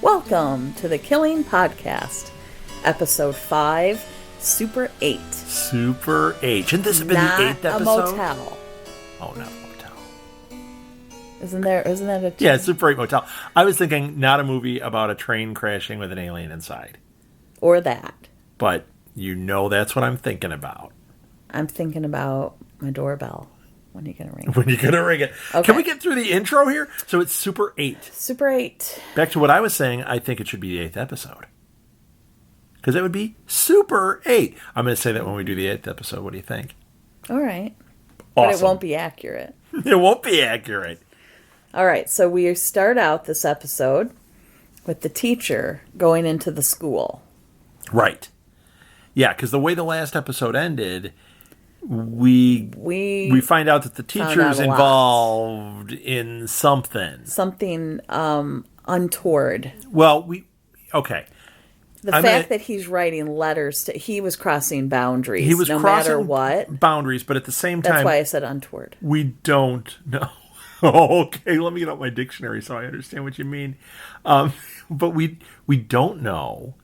Welcome to the Killing Podcast, Episode 5, Super 8. Super 8. Shouldn't this have been Not the 8th episode? a motel. Oh, not a motel. Isn't that a... Yeah, Super 8 Motel. I was thinking not a movie about a train crashing with an alien inside. Or that. But you know that's what I'm thinking about. I'm thinking about my doorbell. When are you going to ring it? When you're going to ring it. Okay. Can we get through the intro here? So it's Super 8. Super 8. Back to what I was saying, I think it should be the 8th episode. Because it would be Super 8. I'm going to say that when we do the 8th episode. What do you think? All right. Awesome. But it won't be accurate. It won't be accurate. All right, so we start out this episode with the teacher going into the school. Right. Yeah, because the way the last episode ended, we find out that the teacher's involved in something. Something untoward. Well, okay. The fact that he's writing letters he was crossing boundaries. He was no crossing matter what boundaries, but at the same time, that's why I said untoward. We don't know. Okay, let me get out my dictionary so I understand what you mean. But we don't know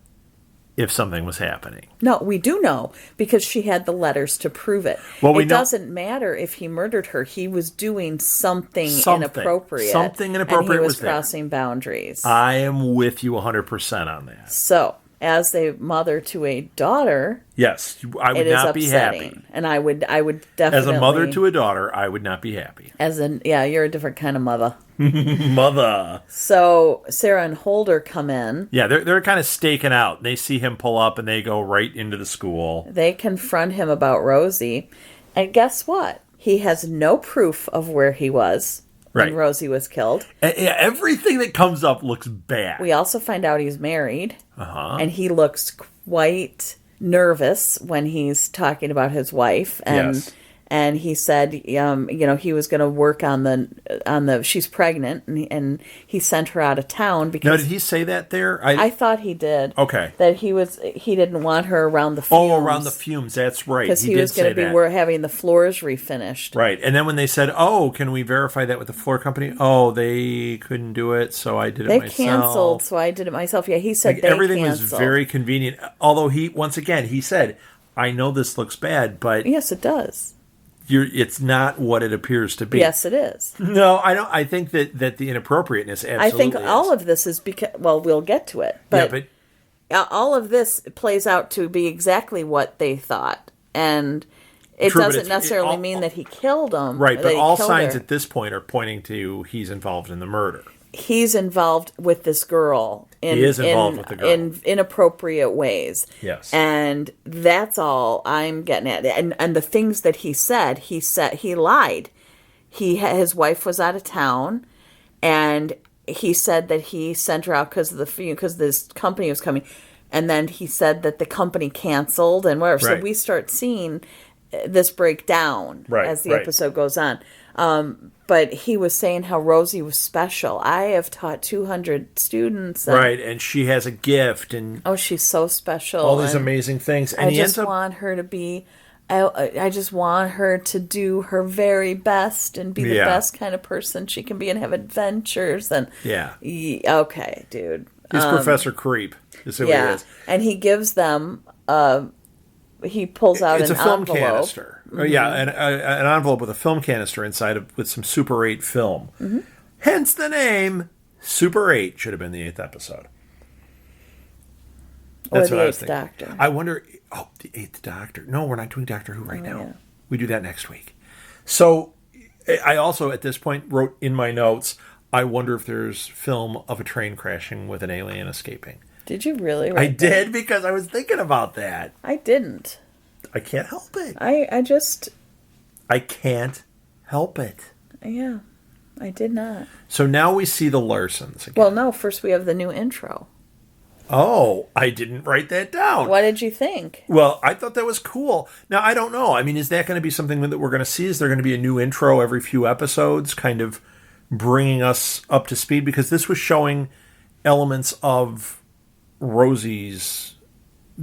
if something was happening. No, we do know because she had the letters to prove it. Well, it doesn't matter if he murdered her. He was doing something inappropriate. Something inappropriate and he was there. crossing boundaries. I am with you 100% on that. So, as a mother to a daughter, yes, I would not be happy. And I would definitely. As a mother to a daughter, I would not be happy. You're a different kind of mother. Mother. So Sarah and Holder come in. Yeah, they're kind of staking out. They see him pull up and they go right into the school. They confront him about Rosie. And guess what? He has no proof of where he was when Rosie was killed. Everything that comes up looks bad. We also find out he's married. Uh-huh. And he looks quite nervous when he's talking about his wife. And he said, he was going to work on the she's pregnant, and he sent her out of town because. No, did he say that there? I thought he did. Okay. That he didn't want her around the fumes. Oh, around the fumes. That's right. Because he was going to be having the floors refinished. Right. And then when they said, "Oh, can we verify that with the floor company?" Oh, they couldn't do it, so I did it myself. They canceled, so I did it myself. Yeah, he said everything canceled. was very convenient. Although he said, "I know this looks bad, but yes, it does." It's not what it appears to be. Yes, it is. No, I don't. I think that the inappropriateness absolutely I think all of this is because, well, we'll get to it. But all of this plays out to be exactly what they thought. And it doesn't necessarily mean that he killed him. Right, but all signs at this point are pointing to he's involved in the murder. He's involved with this girl. He is involved with the girl. In inappropriate ways. Yes. And that's all I'm getting at. And the things that he said he lied. His wife was out of town, and he said that he sent her out because this company was coming. And then he said that the company canceled and whatever. Right. So we start seeing this break down as the episode goes on. But he was saying how Rosie was special. I have taught 200 students. Right, and she has a gift. And she's so special. All these amazing things. And I just want her to be... I just want her to do her very best and be the best kind of person she can be and have adventures. And okay, dude. He's Professor Creep. Is who he is. And he gives them... he pulls out an envelope. It's a film canister. Mm-hmm. Yeah, an envelope with a film canister inside with some Super 8 film. Mm-hmm. Hence the name Super 8 should have been the 8th episode. That's or what the I was 8th thinking. Doctor. I wonder, the 8th Doctor. No, we're not doing Doctor Who right now. Yeah. We do that next week. So I also, at this point, wrote in my notes, I wonder if there's film of a train crashing with an alien escaping. Did you really write I did because I was thinking about that. I didn't. I can't help it. I can't help it. Yeah, I did not. So now we see the Larsons again. Well, no, first we have the new intro. Oh, I didn't write that down. What did you think? Well, I thought that was cool. Now, I don't know. I mean, is that going to be something that we're going to see? Is there going to be a new intro every few episodes, kind of bringing us up to speed? Because this was showing elements of Rosie's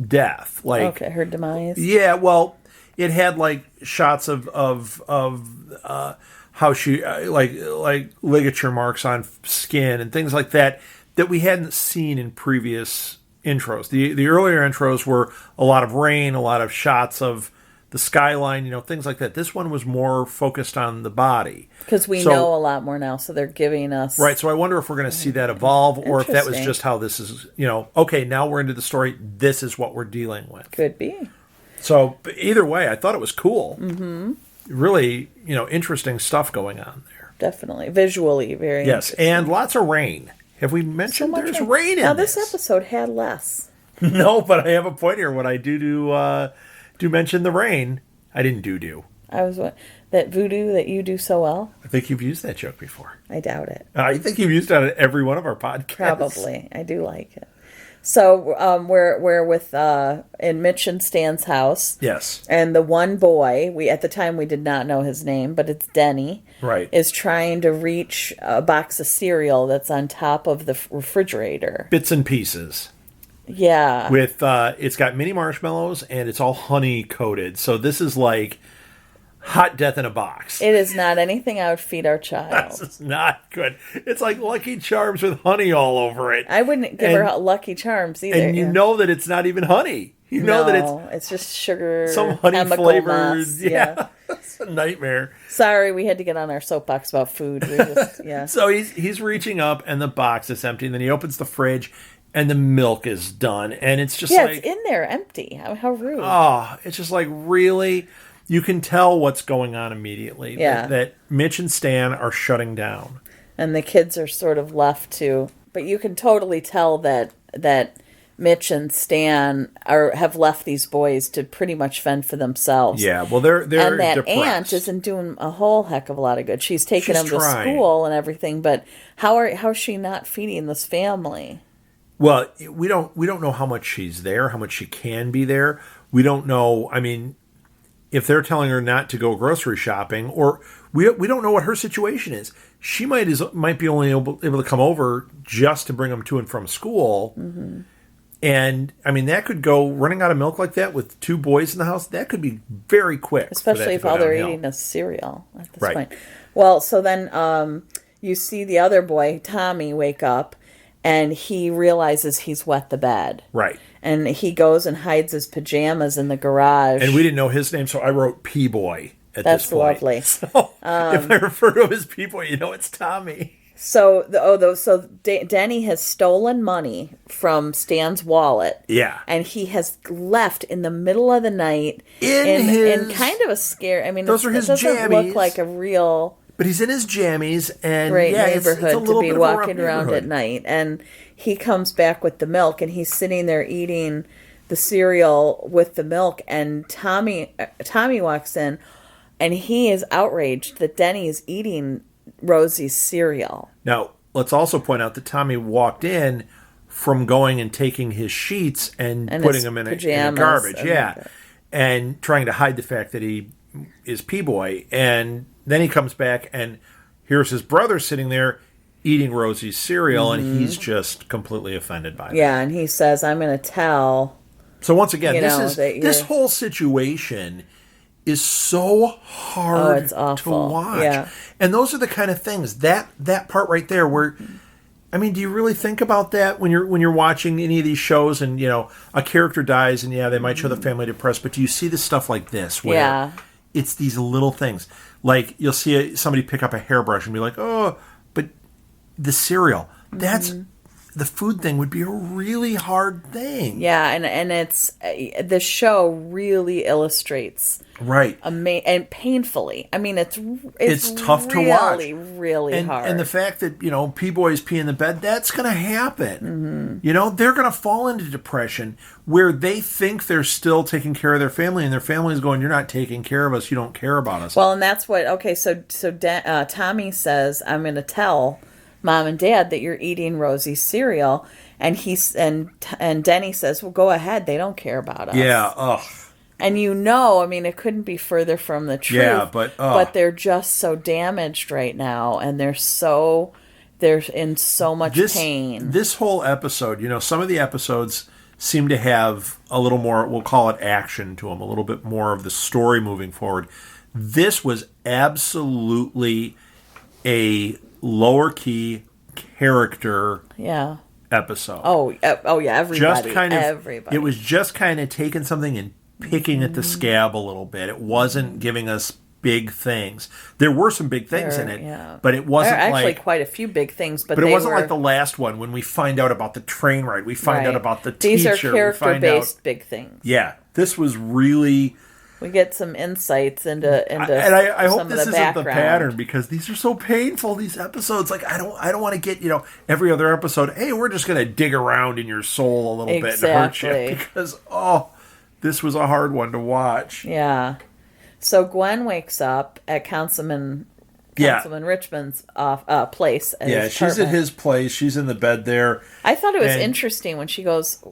death, her demise. Yeah, well, it had shots of how she like ligature marks on skin and things like that that we hadn't seen in previous intros. The earlier intros were a lot of rain, a lot of shots of the skyline, things like that. This one was more focused on the body. Because we know a lot more now, so they're giving us... Right, so I wonder if we're going to see that evolve, or if that was just how this is, okay, now we're into the story, this is what we're dealing with. Could be. So, either way, I thought it was cool. Mm-hmm. Really, interesting stuff going on there. Definitely. Visually, very Yes, and lots of rain. Have we mentioned there's rain in this? Now, this episode had less. No, but I have a point here. When I do mention the rain, I didn't do. I was that voodoo that you do so well. I think you've used that joke before. I doubt it. I think you've used it on every one of our podcasts. Probably. I do like it. So we're with in Mitch and Stan's house. Yes. And the one boy, at the time we did not know his name, but it's Denny. Right. Is trying to reach a box of cereal that's on top of the refrigerator. Bits and pieces. Yeah. With it's got mini marshmallows and it's all honey coated. So this is like hot death in a box. It is not anything I would feed our child. This is not good. It's like Lucky Charms with honey all over it. I wouldn't give her Lucky Charms either. And you know that it's not even honey. You know that it's just sugar, some honey flavored. Yeah. It's a nightmare. Sorry, we had to get on our soapbox about food. So he's reaching up and the box is empty, and then he opens the fridge and the milk is done, and it's just it's in there empty. How rude. Oh, it's just like, really? You can tell what's going on immediately. Yeah. That Mitch and Stan are shutting down. And the kids are sort of left to, but you can totally tell that Mitch and Stan have left these boys to pretty much fend for themselves. Yeah, well, they're and that depressed. aunt isn't doing a whole heck of a lot of good. She's taking them to school and everything, but how's she not feeding this family? Well, we don't know how much she's there, how much she can be there. We don't know. I mean, if they're telling her not to go grocery shopping, or we don't know what her situation is. She might be only able to come over just to bring them to and from school. Mm-hmm. And, I mean, that could go, running out of milk like that with two boys in the house, that could be very quick. Especially if all they're eating is cereal at this right. point. Well, so then you see the other boy, Tommy, wake up, and he realizes he's wet the bed. Right. And he goes and hides his pajamas in the garage. And we didn't know his name, so I wrote P-Boy at this point. That's lovely. So if I refer to him as P-Boy, it's Tommy. So Denny has stolen money from Stan's wallet. Yeah. And he has left in the middle of the night in kind of a scare. I mean, those are his it doesn't jammies. look like a real... But he's in his jammies, and great neighborhood it's to be walking around at night. And he comes back with the milk, and he's sitting there eating the cereal with the milk. And Tommy walks in, and he is outraged that Denny is eating Rosie's cereal. Now, let's also point out that Tommy walked in from going and taking his sheets and putting them in a garbage, and trying to hide the fact that he is P-Boy, and then he comes back and here's his brother sitting there eating Rosie's cereal, and he's just completely offended by that. Yeah, and he says, I'm going to tell. So once again, this whole situation is so hard to watch. Yeah. And those are the kind of things, that part right there where, I mean, do you really think about that when you're watching any of these shows and, a character dies and they might show the family depressed, but do you see the stuff like this where it's these little things? Like, you'll see somebody pick up a hairbrush and be like, oh, but the cereal, that's, the food thing would be a really hard thing. Yeah, and it's, the show really illustrates. Right. And painfully. I mean, it's tough to watch. Really hard. And the fact that, P-Boys pee in the bed, that's going to happen. Mm-hmm. They're going to fall into depression where they think they're still taking care of their family, and their family is going, you're not taking care of us, you don't care about us. Well, and that's what, so Tommy says, I'm going to tell Mom and Dad that you're eating Rosie's cereal, and and Denny says, well, go ahead, they don't care about us. Yeah, ugh. And it couldn't be further from the truth. Yeah, but they're just so damaged right now, and they're in so much pain. This whole episode, some of the episodes seem to have a little more, we'll call it action to them, a little bit more of the story moving forward. This was absolutely a lower key character episode. Oh yeah, everybody. Just kind of, everybody. it was just kind of taking something and picking at the scab a little bit. It wasn't giving us big things. There were some big things in it, but it wasn't there are actually like quite a few big things. But it they wasn't were, like the last one when we find out about the train ride. We find out about the These teacher. are character-based big things. Yeah, this was really. We get some insights into and I hope some this of the isn't the background. pattern, because these are so painful. These episodes, like I don't want to get every other episode. Hey, we're just going to dig around in your soul a little bit and hurt you, because this was a hard one to watch. Yeah. So Gwen wakes up at Councilman Richmond's place. She's at his place. She's in the bed there. I thought it was interesting when she goes,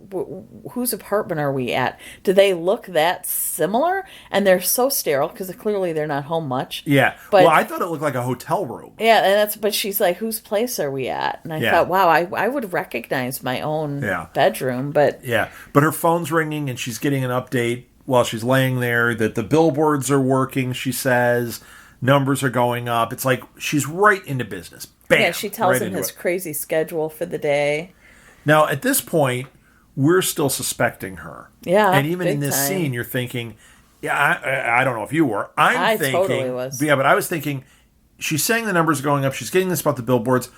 whose apartment are we at? Do they look that similar? And they're so sterile, because clearly they're not home much. Yeah. But, well, I thought it looked like a hotel room. Yeah, but she's like, whose place are we at? And I thought, wow, I would recognize my own bedroom. But yeah, but her phone's ringing and she's getting an update while she's laying there that the billboards are working, she says. Numbers are going up. It's like she's right into business. Bam! Yeah, she tells him his crazy schedule for the day. Now, at this point, we're still suspecting her. Yeah, and even in this scene, you're thinking, I don't know if you were. I thinking, totally was. Yeah, but I was thinking, she's saying the numbers are going up. She's getting this about the billboards.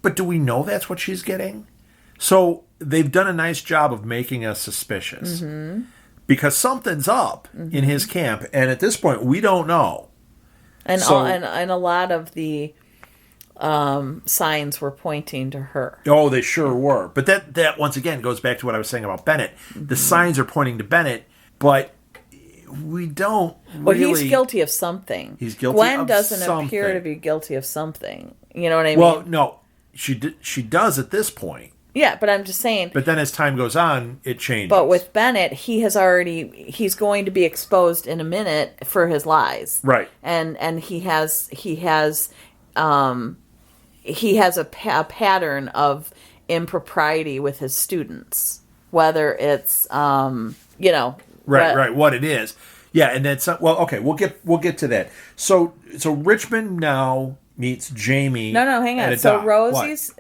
But do we know that's what she's getting? So they've done a nice job of making us suspicious. Mm-hmm. Because something's up in his camp. And at this point, we don't know. And and a lot of the signs were pointing to her. Oh, they sure were. But that once again goes back to what I was saying about Bennett. Mm-hmm. The signs are pointing to Bennett, but we don't Well, he's guilty of something. He's guilty Gwen of doesn't something. appear to be guilty of something. You know what I mean? Well, no. She does at this point. Yeah, but I'm just saying. But then as time goes on, it changes. But with Bennett, he's going to be exposed in a minute for his lies. Right. And he has a pattern of impropriety with his students, whether it's right, what it is. Yeah, and that's okay, we'll get to that. So Richmond now meets Jamie. No, hang on. So Rosie's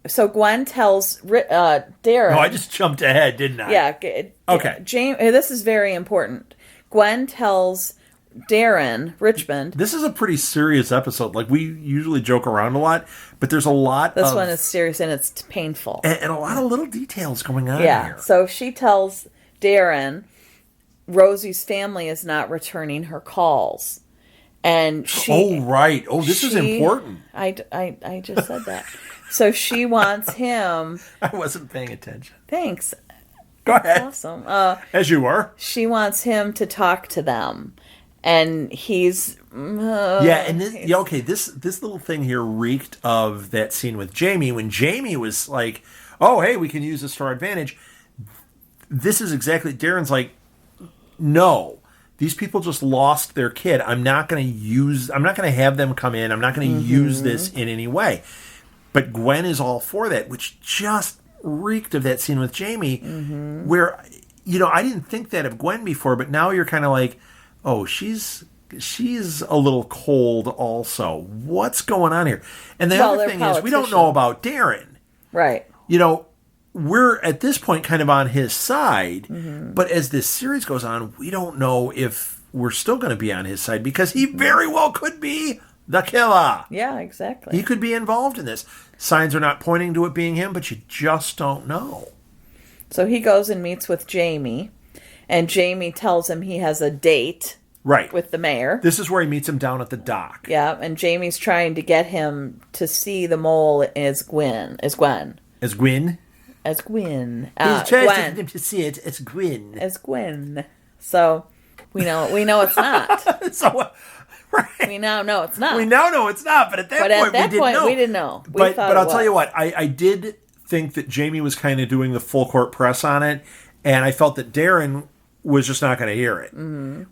So Gwen tells Darren... No, I just jumped ahead, didn't I? Yeah. Okay. This is very important. Gwen tells Darren, Richmond... This is a pretty serious episode. Like, we usually joke around a lot, but there's a lot This one is serious and it's painful. And a lot of little details going on here. Yeah, so she tells Darren Rosie's family is not returning her calls. And she... Oh, right. Oh, this is important. I just said that. So she wants him... I wasn't paying attention. Thanks. Go ahead. Awesome. As you were. She wants him to talk to them. And he's... this little thing here reeked of that scene with Jamie, when Jamie was like, oh, hey, we can use this to our advantage. This is exactly... Darren's like, no. These people just lost their kid. I'm not going to have them come in. I'm not going to use this in any way. But Gwen is all for that, which just reeked of that scene with Jamie, where, I didn't think that of Gwen before, but now you're kind of like, oh, she's a little cold also. What's going on here? And the other thing is, we don't know about Darren. Right. We're at this point kind of on his side, but as this series goes on, we don't know if we're still going to be on his side, because he very well could be the killer. Yeah, exactly. He could be involved in this. Signs are not pointing to it being him, but you just don't know. So he goes and meets with Jamie, and Jamie tells him he has a date with the mayor. This is where he meets him down at the dock. Yeah, and Jamie's trying to get him to see the mole as Gwen. As Gwen? As Gwen. He's trying to get him to see it as Gwen. As Gwen. So we know it's not. Right. We now know it's not. We now know it's not, but at that point, we didn't know. But I'll tell you what, I did think that Jamie was kind of doing the full court press on it, and I felt that Darren was just not going to hear it,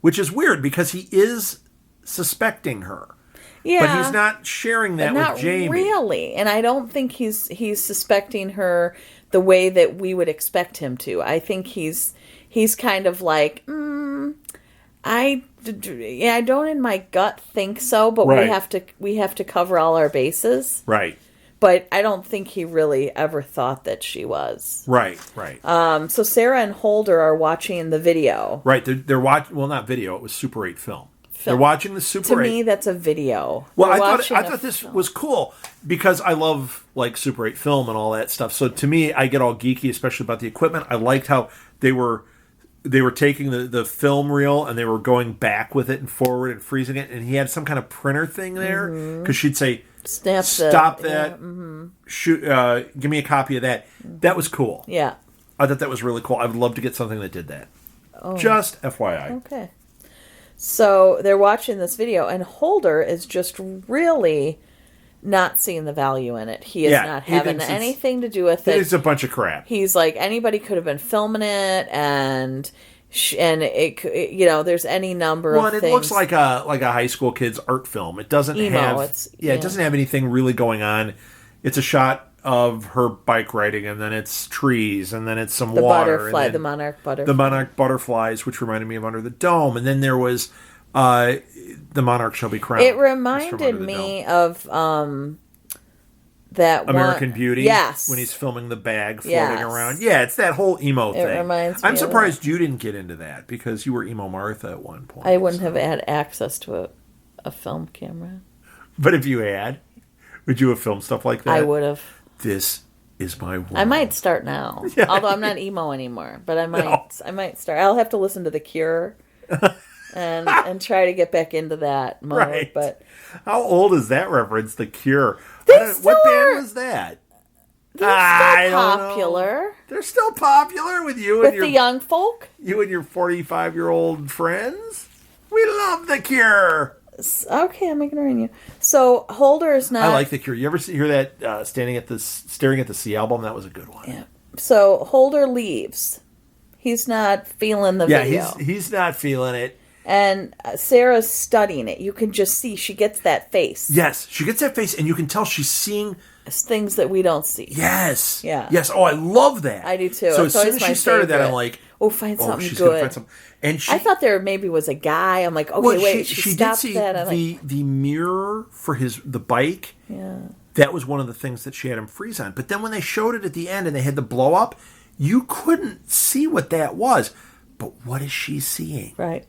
which is weird because he is suspecting her. Yeah, but he's not sharing that with Jamie. Not really, and I don't think he's suspecting her the way that we would expect him to. I think he's kind of like, I don't in my gut think so, but we have to cover all our bases. Right. but I don't think he really ever thought that she was. Right. So Sarah and Holder are watching the video. Right. They're watching. Well, not video. It was Super 8 film. They're watching the Super 8. To me, that's a video. Well, I thought this was cool because I love like Super 8 film and all that stuff. So to me, I get all geeky, especially about the equipment. I liked how they were taking the film reel and they were going back with it and forward and freezing it. And he had some kind of printer thing there because she'd say, "Stop that! Shoot! Give me a copy of that." That was cool. Yeah, I thought that was really cool. I would love to get something that did that. Oh. Just FYI. Okay. So they're watching this video, and Holder is just really not seeing the value in it. He is not having anything to do with it. It's a bunch of crap. He's like, anybody could have been filming it, and it you know, there's any number of things. Well, it looks like a high school kid's art film. It doesn't have it doesn't have anything really going on. It's a shot of her bike riding, and then it's trees, and then it's some water. The monarch butterfly. The monarch butterflies, which reminded me of Under the Dome. And then there was The Monarch Shall Be Crowned. It reminded me of that American Beauty. Yes. When he's filming the bag floating around. Yeah, it's that whole emo thing. It reminds me I'm surprised you didn't get into that, because you were Emo Martha at one point. I wouldn't have had access to a film camera. But if you had, would you have filmed stuff like that? I would have. This is my world. I might start now. Yeah. Although I'm not emo anymore, but I might. No. I might start. I'll have to listen to The Cure, and try to get back into that mode. Right. But how old is that reference? The Cure. What band was that? They're still popular. They're still popular with you with and your the young folk. You and your 45-year-old friends. We love The Cure. Okay, I'm ignoring you. So Holder is not. I like The Cure. You ever hear that Staring at the Sea album? That was a good one. Yeah. So Holder leaves. He's not feeling the video. Yeah, he's not feeling it. And Sarah's studying it. You can just see she gets that face. Yes, she gets that face, and you can tell she's seeing things that we don't see. Yes. Yeah. Yes. Oh, I love that. I do too. So as soon as she started that, I'm like, find something she's good. Gonna find something. And I thought there maybe was a guy. I'm like, okay, wait. She did stopped see that. the mirror for the bike. Yeah. That was one of the things that she had him freeze on. But then when they showed it at the end and they had the blow up, you couldn't see what that was. But what is she seeing? Right.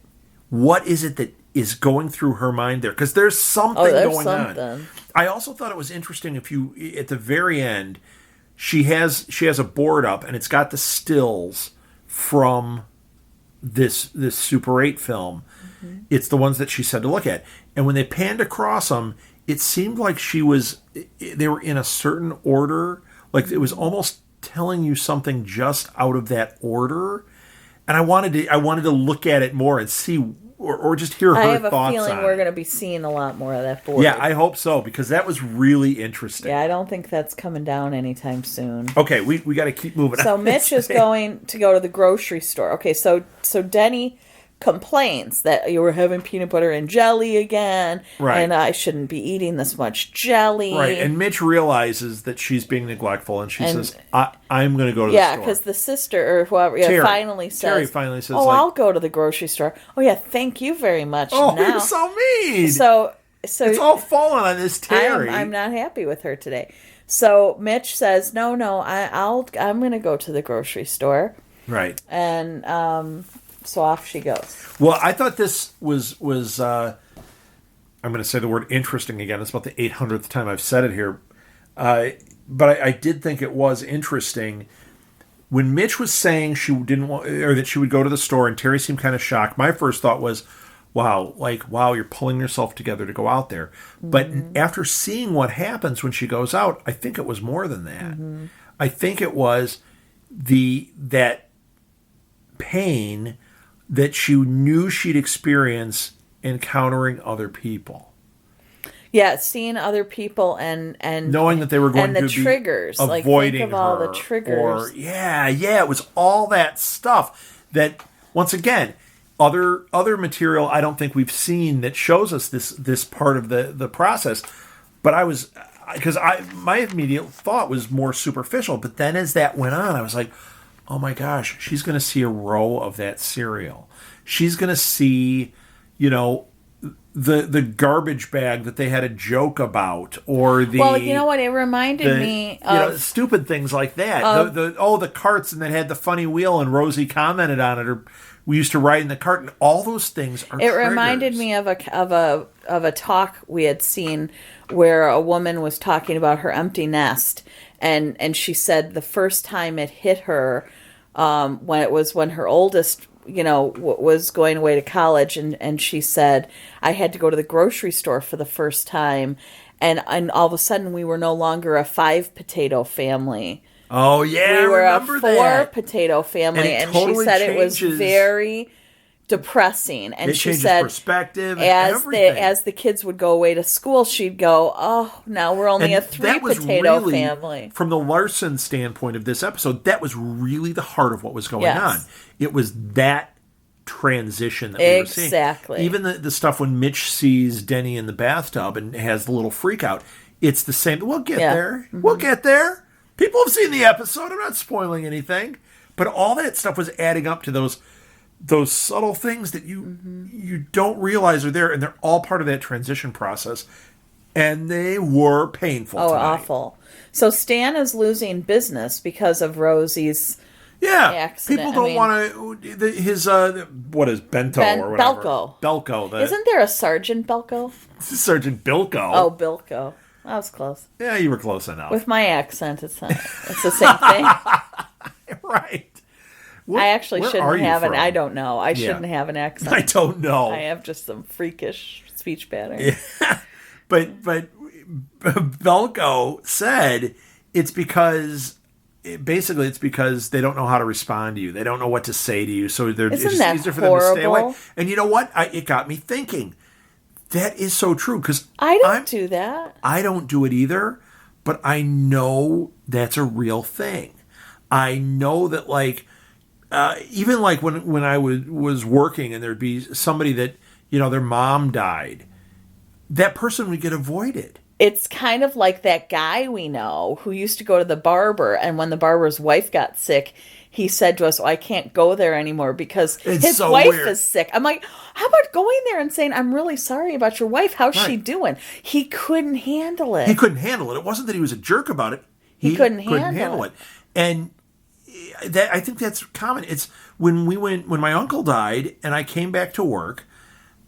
What is it that is going through her mind there? Because there's something going on. I also thought it was interesting if you, at the very end, she has a board up and it's got the stills from this Super 8 film. Mm-hmm. It's the ones that she said to look at. And when they panned across them, it seemed like they were in a certain order. Like it was almost telling you something just out of that order. And I wanted to look at it more and see, or just hear her thoughts on it. I have a feeling we're going to be seeing a lot more of that board. Yeah, I hope so, because that was really interesting. Yeah, I don't think that's coming down anytime soon. Okay, we got to keep moving on. So Mitch is going to go to the grocery store. Okay, so Denny complains that you were having peanut butter and jelly again, right? And I shouldn't be eating this much jelly, right? And Mitch realizes that she's being neglectful, and she says, "I'm going to go to the store." Yeah, because the sister or whoever finally says, "Oh, like, I'll go to the grocery store." Oh yeah, thank you very much. Oh, you're so mean. So it's all falling on this Terry. I'm not happy with her today. So Mitch says, "No, I'm going to go to the grocery store." Right. And so off she goes. Well, I thought this was I'm going to say the word interesting again. It's about the 800th time I've said it here. But I did think it was interesting. When Mitch was saying she didn't want, or that she would go to the store, and Terry seemed kind of shocked, my first thought was, wow, you're pulling yourself together to go out there. Mm-hmm. But after seeing what happens when she goes out, I think it was more than that. Mm-hmm. I think it was that pain that she knew she'd experience encountering other people. Yeah, seeing other people and knowing that they were going to be triggers, avoiding like, think of her, all the triggers. It was all that stuff that, once again, other material I don't think we've seen that shows us this part of the process. But my immediate thought was more superficial. But then as that went on, I was like, oh my gosh, she's going to see a row of that cereal. She's going to see, the garbage bag that they had a joke about, or the Well, you know what? It reminded me of stupid things like that. The carts, and that had the funny wheel, and Rosie commented on it, or we used to ride in the cart, and all those things are. It reminded me of a talk we had seen where a woman was talking about her empty nest, and she said the first time it hit her, when her oldest was going away to college, and she said, I had to go to the grocery store for the first time, and all of a sudden we were no longer a 5-potato family. Oh yeah, we were I a remember 4-potato family, and totally she said changes, it was very depressing. And it she changes said perspective and everything. As the kids would go away to school, she'd go, "Oh, now we're only a 3-potato family." From the Larson standpoint of this episode, that was really the heart of what was going on. It was that transition that we were seeing. Exactly. Even the stuff when Mitch sees Denny in the bathtub and has the little freak out, it's the same. We'll get there. Mm-hmm. We'll get there. People have seen the episode. I'm not spoiling anything. But all that stuff was adding up to those subtle things that you don't realize are there, and they're all part of that transition process. And they were painful. Oh, tonight. Awful. So Stan is losing business because of Rosie's accident. People don't want to. His what is Bento or whatever? Belko. Isn't there a Sergeant Belko? Sergeant Bilko. Oh, Bilko. I was close. Yeah, you were close enough. With my accent, it's the same thing. Right. I actually shouldn't have an. I don't know. I shouldn't have an accent. I don't know. I have just some freakish speech pattern. Yeah. But Belko said it's because they don't know how to respond to you. They don't know what to say to you. So it's just easier for them to stay away. And you know what? It got me thinking. That is so true, because I don't do that. I don't do it either, but I know that's a real thing. I know that, even like when I was working and there'd be somebody that, their mom died, that person would get avoided. It's kind of like that guy we know who used to go to the barber, and when the barber's wife got sick, he said to us, I can't go there anymore because his wife is sick. I'm like, how about going there and saying, I'm really sorry about your wife. How's she doing? He couldn't handle it. He couldn't handle it. It wasn't that he was a jerk about it. He couldn't handle it. And I think that's common. It's when my uncle died and I came back to work,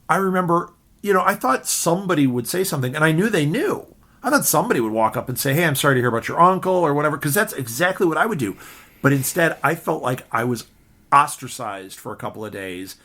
I remember, I thought somebody would say something, and I knew they knew. I thought somebody would walk up and say, hey, I'm sorry to hear about your uncle or whatever, because that's exactly what I would do. But instead, I felt like I was ostracized for a couple of days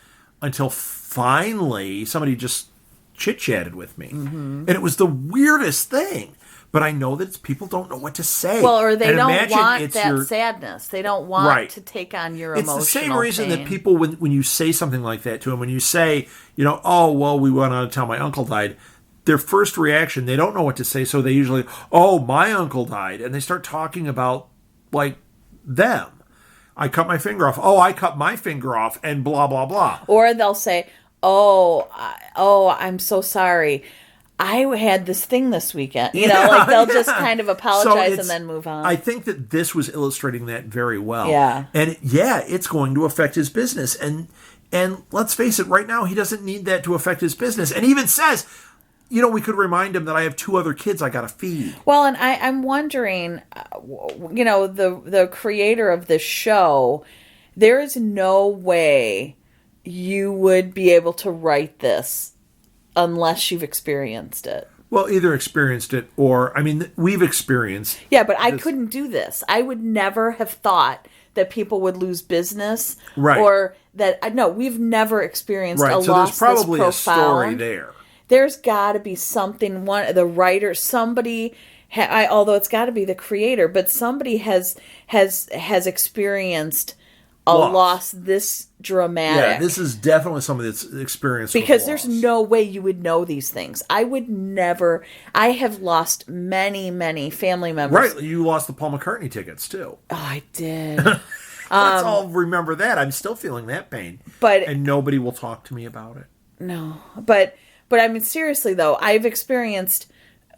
until finally somebody just chit-chatted with me. Mm-hmm. And it was the weirdest thing. But I know that people don't know what to say. Well, or they don't want that sadness. They don't want to take on your emotional pain. It's the same reason that people, when you say something like that to them, when you say, oh, well, we went out to tell my uncle died, their first reaction, they don't know what to say, so they usually, oh, my uncle died. And they start talking about, them. I cut my finger off. Oh, I cut my finger off, and blah, blah, blah. Or they'll say, oh, I'm so sorry. I had this thing this weekend. They'll just kind of apologize and then move on. I think that this was illustrating that very well. Yeah. And it's going to affect his business. And let's face it, right now, he doesn't need that to affect his business. And he even says, we could remind him that I have 2 other kids I got to feed. Well, and I'm wondering, the creator of this show, there is no way you would be able to write this unless you've experienced it. Well, either experienced it or, we've experienced. Yeah, but I couldn't do this. I would never have thought that people would lose business. Right. Or that, no, we've never experienced a loss this profound. So there's probably a story there. There's got to be something, the writer, somebody, although it's got to be the creator, but somebody has experienced a loss this dramatic. Yeah, this is definitely somebody that's experienced because there's no way you would know these things. I would never. I have lost many, many family members. Right, you lost the Paul McCartney tickets too. Oh, I did. Let's all remember that. I'm still feeling that pain, and nobody will talk to me about it. No, but seriously though, I've experienced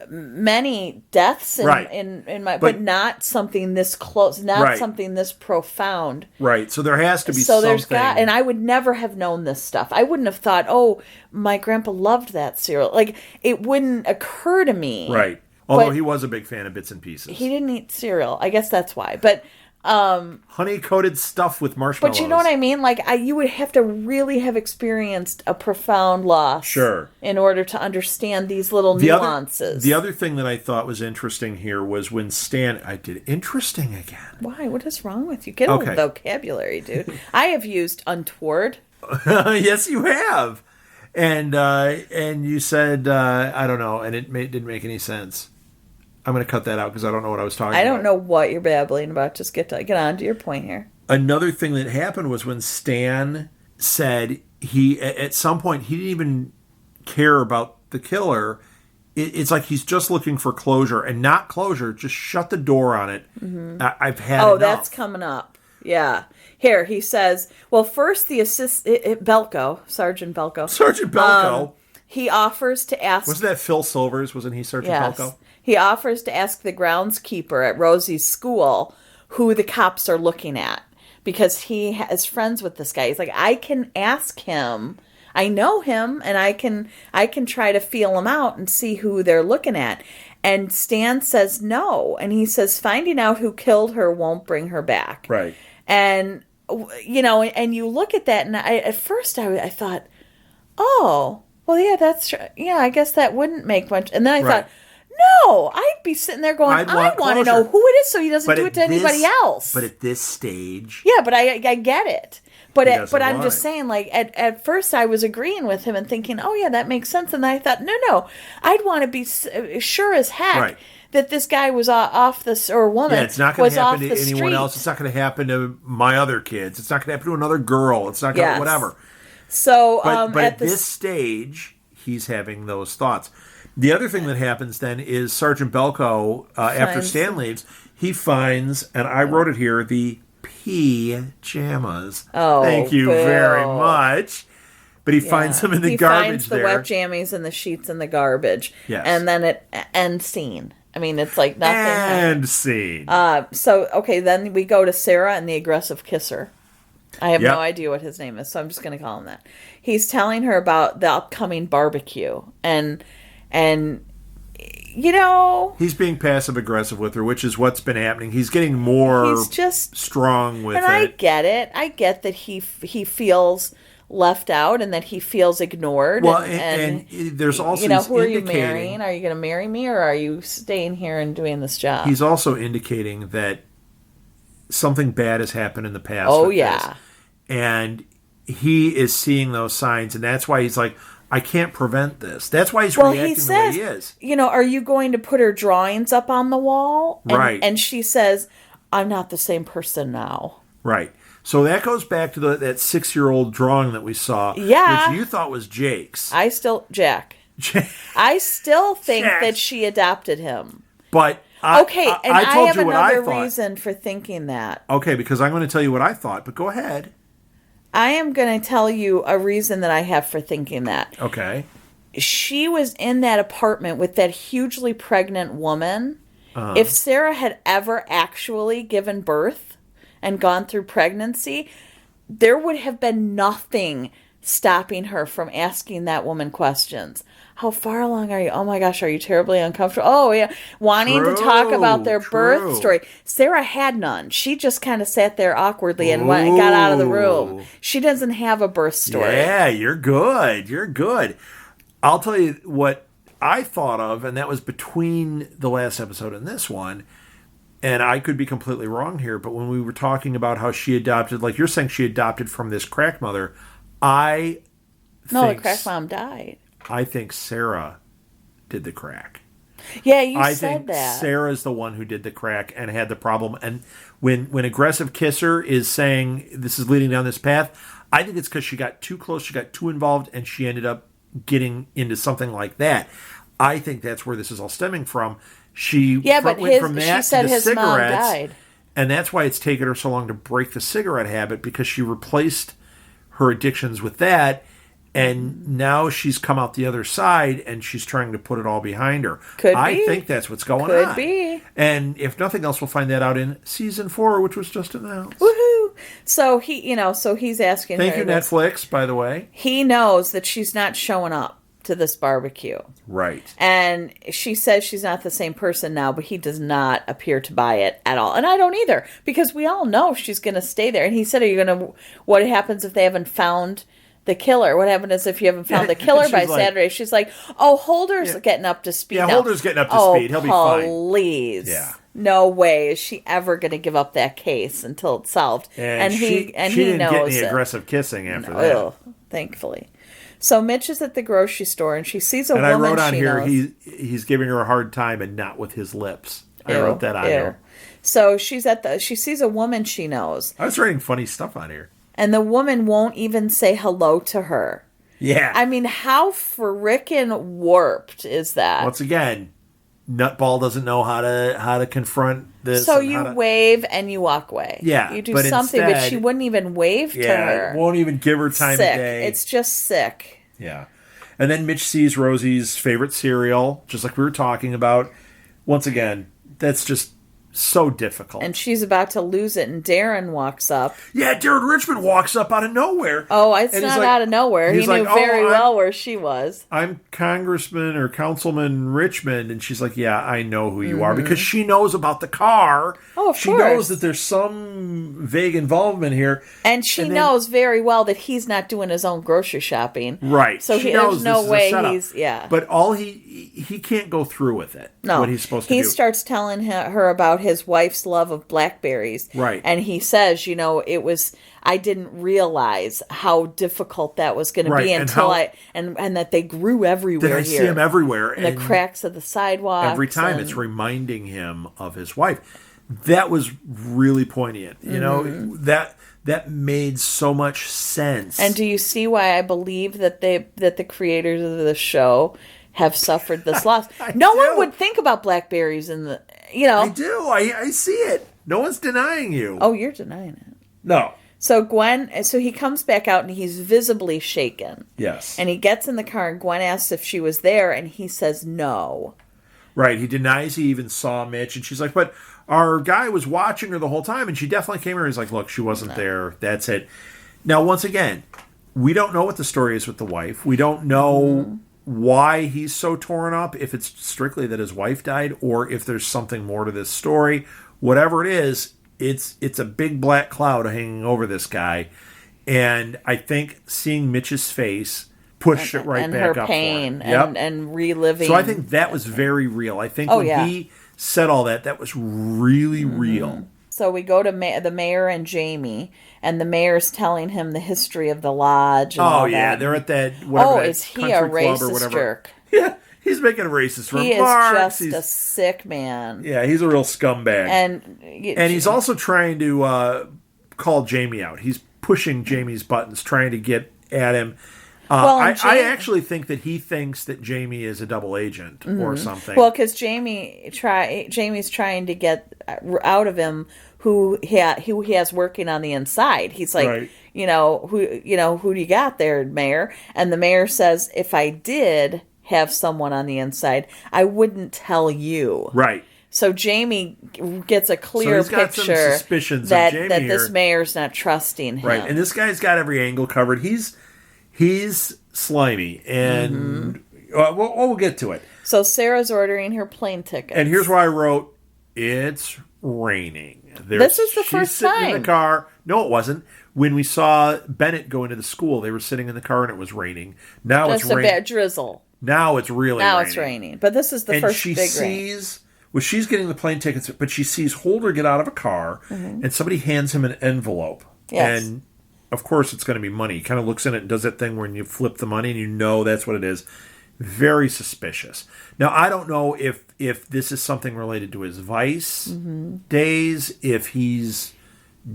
many deaths Right. in my, But- but not something this close, not Right. something this profound. Right. So there has to be So something. there's got, and I would never have known this stuff. I wouldn't have thought, oh, my grandpa loved that cereal. Like, it wouldn't occur to me. Right. Although But he was a big fan of Bits and Pieces. he didn't eat cereal. I guess that's why. But Honey-coated stuff with marshmallows. But you know what I mean? Like, you would have to really have experienced a profound loss. Sure. In order to understand these little nuances. The other thing that I thought was interesting here was when Stan... I did interesting again. Why? What is wrong with you? Get a Okay. vocabulary, dude. I have used untoward. Yes, you have. And you said, I don't know, and didn't make any sense. I'm going to cut that out because I don't know what I was talking about. I don't know what you're babbling about. Just get on to your point here. Another thing that happened was when Stan said at some point he didn't even care about the killer. It's like he's just looking for closure, and not closure, just shut the door on it. Mm-hmm. I've had enough. That's coming up. Yeah. Here, he says, well, first the Sergeant Belko, he offers to ask... Wasn't that Phil Silvers? Wasn't he Sergeant Belko? He offers to ask the groundskeeper at Rosie's school who the cops are looking at, because he is friends with this guy. He's like, I can ask him. I know him, and I can try to feel him out and see who they're looking at. And Stan says no, and he says finding out who killed her won't bring her back. Right. And and you look at that, and at first I thought, oh, well, yeah, that's true. Yeah, I guess that wouldn't make much. And then I thought, no, I'd be sitting there going, I want to know who it is so he doesn't do it to anybody else. But at this stage... Yeah, but I get it. But I'm just it. saying, like, at first I was agreeing with him and thinking, oh, yeah, that makes sense. And then I thought, no, I'd want to be sure as heck that this guy was off this, or woman it's not going was to off happen the to anyone street. else. It's not going to happen to my other kids. It's not going to happen to another girl. It's not going to whatever. So, but at this stage, he's having those thoughts. The other thing that happens then is Sergeant Belko, after Stan leaves, he finds, and I wrote it here, the pajamas. Oh, thank you very much. But he finds them in the garbage finds the there. wet jammies and the sheets in the garbage. Yes. And then it ends scene. I mean, it's like nothing. And scene. Then we go to Sarah and the aggressive kisser. I have Yep. no idea what his name is, so I'm just going to call him that. He's telling her about the upcoming barbecue. And he's being passive aggressive with her, which is what's been happening. He's getting more strong with it. And I get it. I get that he feels left out and that he feels ignored. Well, and there's also who are you marrying? Are you going to marry me, or are you staying here and doing this job? He's also indicating that something bad has happened in the past. Oh, with yeah. this. And he is seeing those signs, and that's why he's like, I can't prevent this. That's why he's reacting the way he is. Are you going to put her drawings up on the wall? Right. And she says, I'm not the same person now. Right. So that goes back to that 6-year-old drawing that we saw, Yeah. which you thought was Jake's. Jack. I still think that she adopted him. But I told have you what I another thought. reason for thinking that. Okay, because I'm going to tell you what I thought, but go ahead. I am going to tell you a reason that I have for thinking that. Okay. She was in that apartment with that hugely pregnant woman. Uh-huh. If Sarah had ever actually given birth and gone through pregnancy, there would have been nothing stopping her from asking that woman questions. How far along are you? Oh my gosh, are you terribly uncomfortable? Oh yeah, wanting to talk about their birth story. Sarah had none. She just kind of sat there awkwardly and got out of the room. She doesn't have a birth story. Yeah, you're good. You're good. I'll tell you what I thought of, and that was between the last episode and this one. And I could be completely wrong here, but when we were talking about how she adopted, like you're saying she adopted from this crack mother, the crack mom died. I think Sarah did the crack. Yeah, you I said think that. Sarah's the one who did the crack and had the problem. And when aggressive kisser is saying this is leading down this path, I think it's because she got too close, she got too involved, and she ended up getting into something like that. I think that's where this is all stemming from. She went from that she said to the his mom cigarettes, died. and that's why it's taken her so long to break the cigarette habit, because she replaced her addictions with that. And now she's come out the other side and she's trying to put it all behind her. Could I be. think that's what's going on. Could be. And if nothing else, we'll find that out in season 4, which was just announced. Woohoo! So he's asking Thank her you, this. Netflix, by the way. He knows that she's not showing up to this barbecue. Right. And she says she's not the same person now, but he does not appear to buy it at all. And I don't either, because we all know she's going to stay there. And he said, what happens if they haven't found the killer? What happens if you haven't found the killer by Saturday? She's like, oh, Holder's getting up to speed now. Holder's getting up to speed. He'll be fine. Please. Yeah. No way is she ever going to give up that case until it's solved. And he didn't knows get any it. aggressive kissing after that. Ugh, thankfully. So Mitch is at the grocery store and she sees a woman I wrote on she here, knows. he's giving her a hard time and not with his lips. I wrote that on Ew. here. So she sees a woman she knows. I was writing funny stuff on here. And the woman won't even say hello to her. Yeah. I mean, how frickin' warped is that? Once again, Nutball doesn't know how to confront this. So you wave and you walk away. Yeah, You do but something, but instead- she wouldn't even wave to her. won't even give her time Sick. of day. It's just sick. Yeah. And then Mitch sees Rosie's favorite cereal, just like we were talking about. Once again, that's just so difficult. And she's about to lose it, and Darren walks up. Yeah, Darren Richmond walks up out of nowhere. Oh, it's and he's not like- out of nowhere. He he's knew like, very "Oh, well where she was. I'm Congressman or Councilman Richmond. And she's like, yeah, I know who you are. Because she knows about the car. Oh, of she course. knows that there's some vague involvement here. And she knows very well that he's not doing his own grocery shopping. Right. So she there's knows no this is a way setup. he's, yeah. But all he can't go through with it. No. What he's supposed to He do. starts telling her about his wife's love of blackberries. Right. And he says, I didn't realize how difficult that was going to Right, be and until how- and that they grew everywhere That I here. see him everywhere. In the cracks of the sidewalk. Every time it's reminding him of his wife. That was really poignant. You know, that made so much sense. And do you see why I believe that the creators of the show have suffered this loss? No one would think about blackberries in the, I do. I see it. No one's denying you. Oh, you're denying it. No. So he comes back out and he's visibly shaken. Yes. And he gets in the car and Gwen asks if she was there and he says no. Right. He denies he even saw Mitch. And she's like, but our guy was watching her the whole time. And she definitely came here. He's like, look, she wasn't there. That's it. Now, once again, we don't know what the story is with the wife. We don't know why he's so torn up, if it's strictly that his wife died or if there's something more to this story. Whatever it is, it's a big black cloud hanging over this guy. And I think seeing Mitch's face pushed it right and back her up pain for him. and reliving. So I think that was very real. I think when he said all that was really real. So we go to the mayor and Jamie, and the mayor's telling him the history of the lodge. And all that. They're at that whatever. Is he a racist jerk? Yeah, he's making racist He remarks. is just a sick man. Yeah, he's a real scumbag. And he's also trying to call Jamie out. He's pushing Jamie's buttons, trying to get at him. I actually think that he thinks that Jamie is a double agent or something. Well, because Jamie's trying to get out of him who he has working on the inside. He's like, Right. who do you got there, Mayor? And the mayor says, if I did have someone on the inside, I wouldn't tell you. Right. So Jamie gets a clear he's got some picture suspicions that of Jamie that this here. mayor's not trusting him. Right, and this guy's got every angle covered. He's slimy, and we'll get to it. So Sarah's ordering her plane ticket. And here's why I wrote, it's raining. This was the she's first sitting time. in the car. No, it wasn't. When we saw Bennett go into the school, they were sitting in the car and it was raining. Now Just it's a raining. bad drizzle. Now it's really Now raining. it's raining. But this is the And first she big rain. sees, well, she's getting the plane tickets, but she sees Holder get out of a car, and somebody hands him an envelope. Yes. And, of course, it's going to be money. He kind of looks in it and does that thing where you flip the money and you know that's what it is. Very suspicious. Now, I don't know if this is something related to his vice days, if he's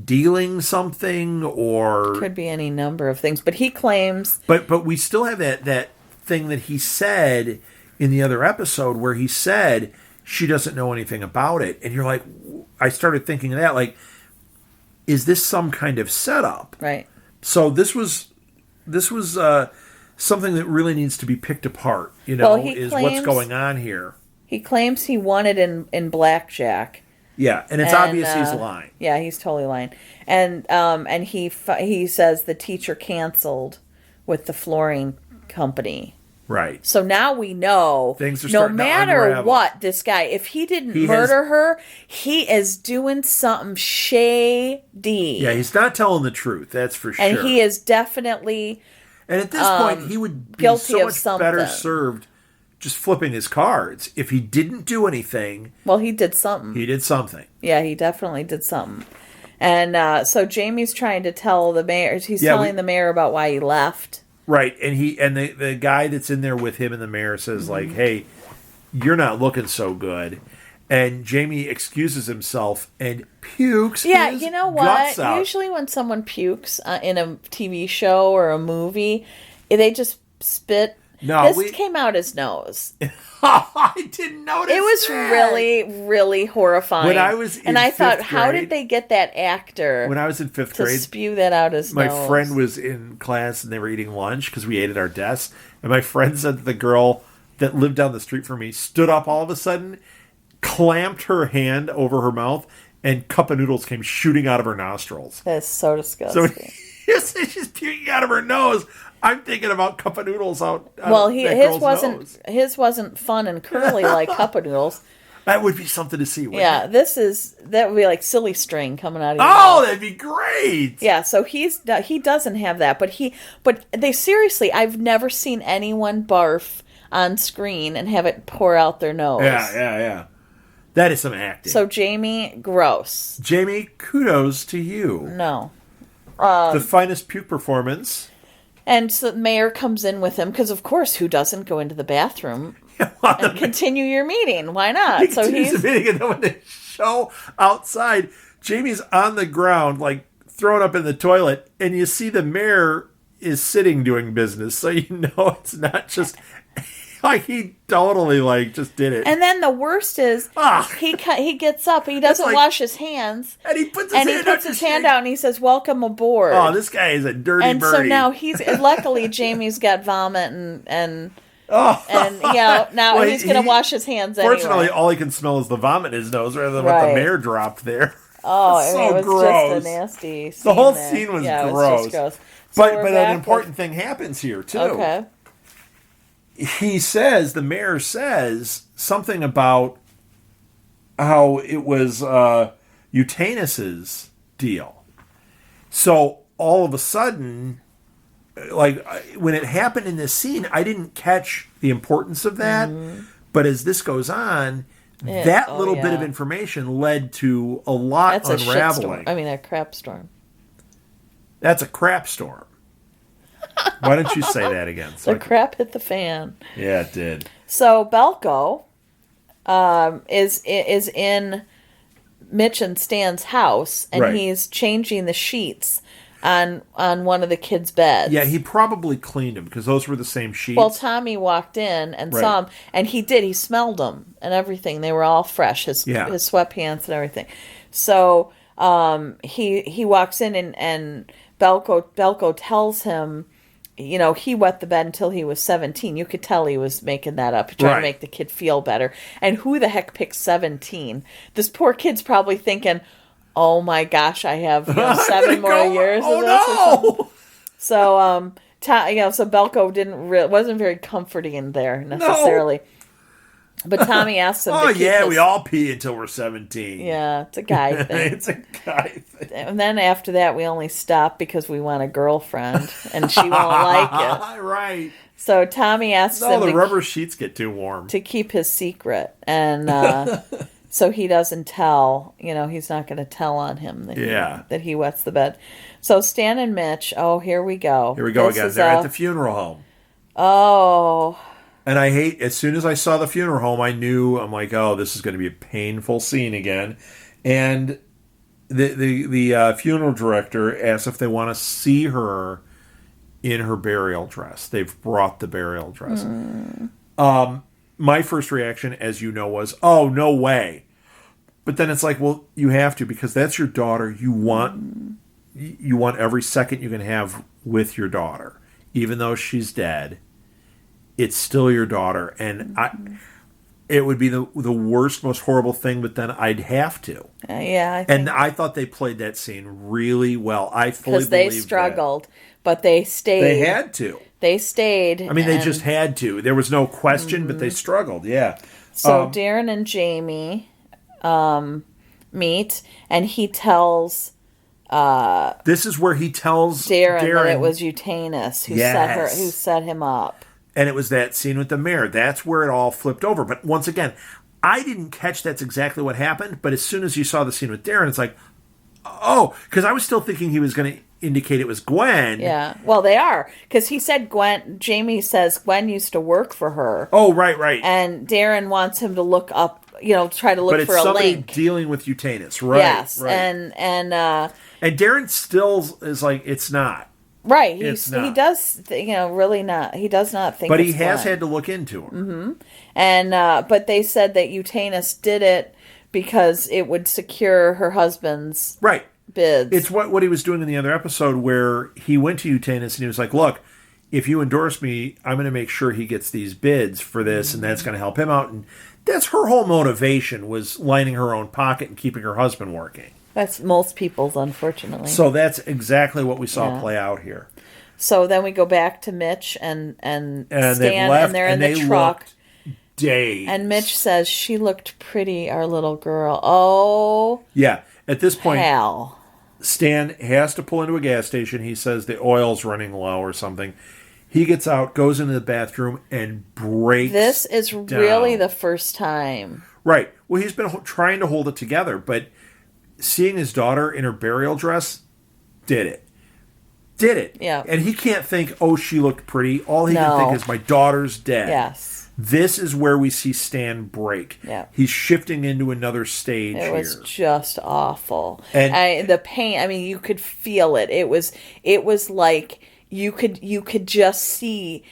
dealing something, or... Could be any number of things. But he claims... But we still have that thing that he said in the other episode where he said she doesn't know anything about it. And you're like, I started thinking of that, like, is this some kind of setup? Right. So this was something that really needs to be picked apart, Well, he is claims- what's going on here. He claims he won it in blackjack. Yeah, and it's obvious he's lying. Yeah, he's totally lying. And he says the teacher canceled with the flooring company. Right. So now we know, Things are no starting to matter unravel. what, this guy, if he didn't murder her, he is doing something shady. Yeah, he's not telling the truth, that's for sure. And he is definitely And at this point, he would be guilty so of much better something. served just flipping his cards. If he didn't do anything, well, he did something. he did something. Yeah, he definitely did something. And so Jamie's trying to tell the mayor, he's telling the mayor about why he left. Right, and the guy that's in there with him and the mayor says, like, hey, you're not looking so good. And Jamie excuses himself and pukes Yeah, his you know guts what? out. Usually when someone pukes in a TV show or a movie, they just spit. No, this came out his nose. I didn't notice It was that. really, really horrifying. When I was in I thought, fifth how grade- did they get that actor When I was in fifth to grade, spew that out his my nose? friend was in class and they were eating lunch because we ate at our desks. And my friend said that the girl that lived down the street from me stood up all of a sudden, clamped her hand over her mouth, and cup of noodles came shooting out of her nostrils. That's so disgusting. So you say she's puking out of her nose. I'm thinking about cup of noodles out. Well, of that his girl's wasn't nose. his wasn't fun and curly like cup of noodles. That would be something to see. Yeah, It? that would be like silly string coming out of your Oh, mouth. that'd be great. Yeah, so he doesn't have that, but they seriously, I've never seen anyone barf on screen and have it pour out their nose. Yeah. That is some acting. So Jamie, gross. Jamie, kudos to you. No. The finest puke performance. And so the mayor comes in with him because, of course, who doesn't go into the bathroom and continue your meeting? Why not? So Continues he's the meeting, and then when they show outside, Jamie's on the ground, like thrown up in the toilet, and you see the mayor is sitting doing business, so you know it's not just like he totally like just did it. And then the worst is he gets up, he doesn't like- wash his hands, And he puts his hand out and he says, "Welcome aboard." Oh, this guy is a dirty and birdie. so now luckily Jamie's got vomit and now now Well, he's going to wash his hands Fortunately, anyway. all he can smell is the vomit in his nose rather than what Right. the mayor dropped there. Oh, It's so it was gross. just a nasty scene. The whole there. scene was yeah, gross. It was just gross. So But we're an back important thing happens here too. with- Okay. The mayor says something about how it was Eutanus's deal. So all of a sudden, like when it happened in this scene, I didn't catch the importance of that. But as this goes on, that little bit of information led to a lot That's a unraveling. shitstorm. I mean, a crap storm. That's a crap storm. Why don't you say that again? So The crap hit the fan. yeah, it did. So Belko is in Mitch and Stan's house, and Right. he's changing the sheets on one of the kids' beds. Yeah, he probably cleaned them because those were the same sheets. Well, Tommy walked in and Right. saw him, and he did. He smelled them and everything. They were all fresh. His sweatpants and everything. So he walks in and Belko tells him, you know, he wet the bed until he was 17. You could tell he was making that up, trying to make the kid feel better. And who the heck picks 17? This poor kid's probably thinking, oh my gosh, I have 7 more years of this. Oh So, so Belko wasn't very comforting there necessarily. But Tommy asks him. Oh to keep yeah, his, we all pee until we're 17. Yeah, it's a guy thing. It's a guy thing. And then after that, we only stop because we want a girlfriend, and she won't like it. Right. So Tommy asks No, him the rubber sheets get too warm. to keep his secret, and so he doesn't tell. You know, he's not going to tell on him that he wets the bed. So Stan and Mitch. Oh, here we go. Here we go again. They're at the funeral home. Oh. And as soon as I saw the funeral home, I'm like, oh, this is going to be a painful scene again. And the funeral director asks if they want to see her in her burial dress. They've brought the burial dress. My first reaction, as you know, was, oh, no way. But then it's like, well, you have to because that's your daughter. You want every second you can have with your daughter. even though she's dead, it's still your daughter. And it would be the worst, most horrible thing, but then I'd have to. Yeah, and I thought they played that scene really well. I fully believe because they struggled, but they stayed. They had to. They stayed. I mean, they just had to. There was no question, but they struggled. Yeah. So Darren and Jamie meet, and he tells. This is where he tells Darren that it was Eustace who set him up. And it was that scene with the mirror. That's where it all flipped over. But once again, I didn't catch that's exactly what happened. But as soon as you saw the scene with Darren, it's like, oh, because I was still thinking he was going to indicate it was Gwen. Yeah. Well, they are. Because he said Gwen, Jamie says Gwen used to work for her. Oh, right. And Darren wants him to look up, try to look for a link. But it's somebody dealing with Eustace, right? Yes. Right. And Darren still is like, it's not. Right, he does, really not. He does not think. But it's he has Gwen. had to look into him. Mm-hmm. And but they said that Eustace did it because it would secure her husband's bids. It's what he was doing in the other episode where he went to Eustace and he was like, "Look, if you endorse me, I'm going to make sure he gets these bids for this, and that's going to help him out." And that's her whole motivation, was lining her own pocket and keeping her husband working. That's most people's, unfortunately. So that's exactly what we saw play out here. So then we go back to Mitch and Stan, and they're in the truck. Dazed. And Mitch says, "She looked pretty, our little girl." Oh, yeah. At this point, hell. Stan has to pull into a gas station. He says the oil's running low or something. He gets out, goes into the bathroom, and breaks. This is really the first time. Right. Well, he's been trying to hold it together, but seeing his daughter in her burial dress did it. Yeah. And he can't think, oh, she looked pretty. All he can think is, my daughter's dead. Yes. This is where we see Stan break. Yeah. He's shifting into another stage here. It was just awful. And the pain, I mean, you could feel it. It was like you could just see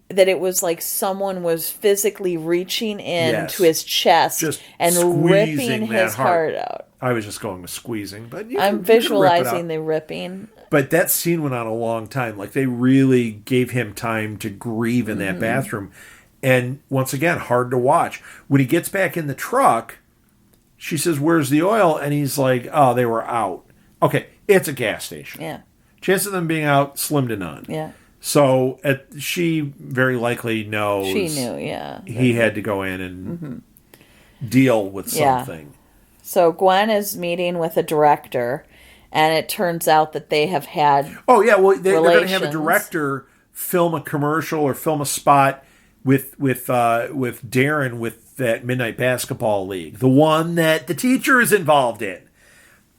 that it was like someone was physically reaching in to his chest and ripping his heart out. I was just going with squeezing, but I'm visualizing the ripping. But that scene went on a long time. Like, they really gave him time to grieve in that bathroom. And once again, hard to watch. When he gets back in the truck, she says, "Where's the oil?" And he's like, "Oh, they were out." Okay, it's a gas station. Yeah. Chances of them being out, slim to none. Yeah. So she very likely knows. She knew, yeah. He had to go in and deal with something. So Gwen is meeting with a director, and it turns out that they have had Oh, yeah, well, they're going to have a director film a commercial or film a spot with Darren with that Midnight Basketball League, the one that the teacher is involved in.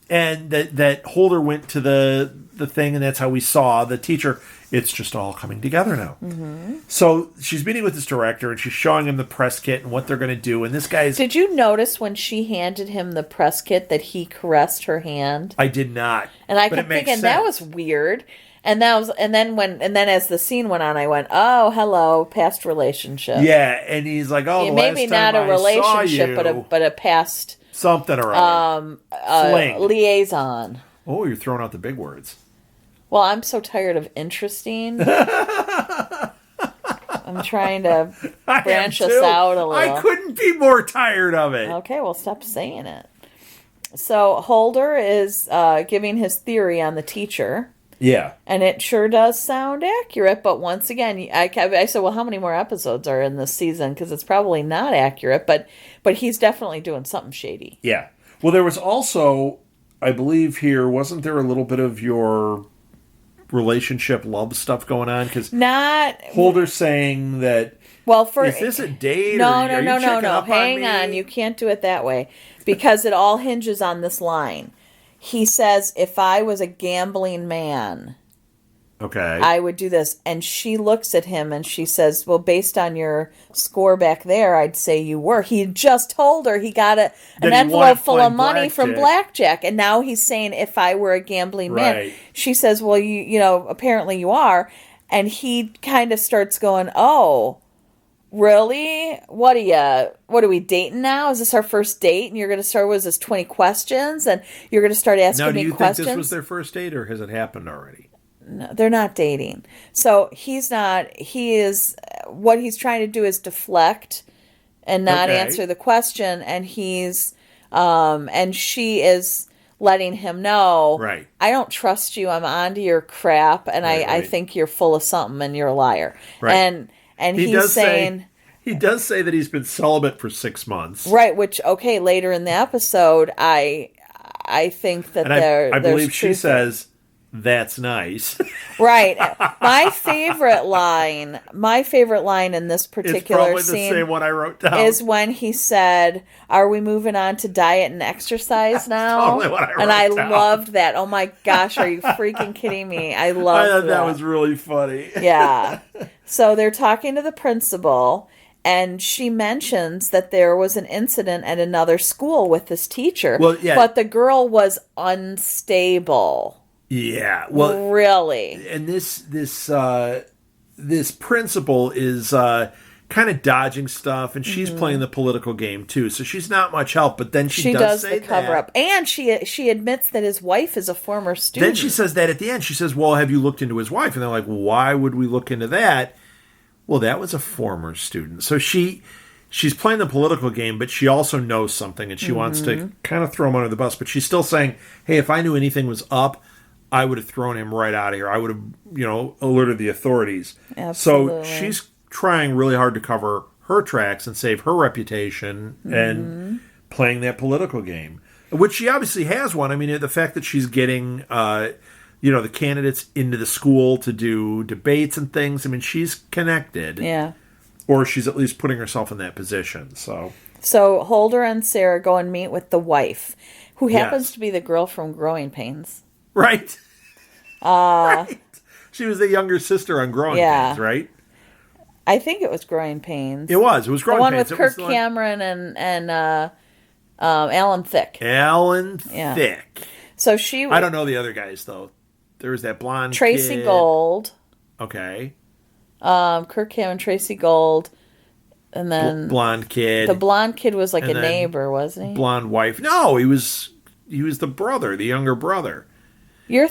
And that Holder went to the thing, and that's how we saw the teacher. It's just all coming together now. Mm-hmm. So she's meeting with this director, and she's showing him the press kit and what they're going to do. And this guy's... Did you notice when she handed him the press kit that he caressed her hand? I did not. And I kept thinking that was weird. And then as the scene went on, I went, "Oh, hello, past relationship." Yeah, and he's like, "Oh, the maybe last time not a relationship, I saw you, but a past something or other. Liaison." Oh, you're throwing out the big words. Well, I'm so tired of interesting. I'm trying to branch us out a little. I couldn't be more tired of it. Okay, well, stop saying it. So Holder is giving his theory on the teacher. Yeah. And it sure does sound accurate, but once again, I said, well, how many more episodes are in this season? Because it's probably not accurate, but he's definitely doing something shady. Yeah. Well, there was also, I believe here, wasn't there a little bit of your relationship love stuff going on? Because Holder saying that, is this a date? No. Hang on. You can't do it that way. Because it all hinges on this line. He says, "If I was a gambling man, okay, I would do this." And she looks at him and she says, "Well, based on your score back there, I'd say you were." He just told her he got an envelope full of money from blackjack. And now he's saying, "If I were a gambling man." She says, "Well, you apparently you are." And he kind of starts going, "Oh, really? What are we dating now? Is this our first date? And you're going to start with this 20 questions and you're going to start asking me questions?" Now, do you think this was their first date or has it happened already? No, they're not dating. So what he's trying to do is deflect and not Okay. answer the question. And and she is letting him know, Right. I don't trust you. I'm onto your crap. And Right, I right. think you're full of something and you're a liar. Right. And He he's does saying, he does say that he's been celibate for 6 months. right, which, okay, later in the episode, I think that And I there's believe she truth there. says, "That's nice." Right. My favorite line in this It's particular probably the scene same one I wrote down. is when he said, "Are we moving on to diet and exercise now?" totally what I wrote And I down. loved that. Oh my gosh, are you freaking kidding me? I I loved thought that was really funny. Yeah. So they're talking to the principal, and she mentions that there was an incident at another school with this teacher. Well, yeah. But the girl was unstable. Yeah. Well, Really. and this principal is kind of dodging stuff, and she's playing the political game too. So she's not much help. But then she does say the cover that. up, and she admits that his wife is a former student. Then she says that at the end. She says, "Well, have you looked into his wife?" And they're like, "Why would we look into that?" Well, that was a former student. So she's playing the political game, but she also knows something, and she wants to kind of throw him under the bus. But she's still saying, "Hey, if I knew anything was up, I would have thrown him right out of here. I would have, alerted the authorities." Absolutely. So she's trying really hard to cover her tracks and save her reputation and playing that political game, which she obviously has one. I mean, the fact that she's getting, the candidates into the school to do debates and things. I mean, she's connected. Yeah. Or she's at least putting herself in that position. So Holder and Sarah go and meet with the wife, who happens Yes. to be the girl from Growing Pains. Right. Right. She was the younger sister on Growing Yeah. Pains, right? I think it was Growing Pains. It was Growing the one Pains. with It was Kirk the one- Cameron and Alan Thicke. Alan Yeah. Thicke. So she, I don't know the other guys though. There was that blonde Tracy kid. Gold, Okay. Kirk Cameron, Tracy Gold, and then Blonde kid. the blonde kid was like And a then neighbor, wasn't he? Blonde wife. No, he was the brother, the younger brother. You're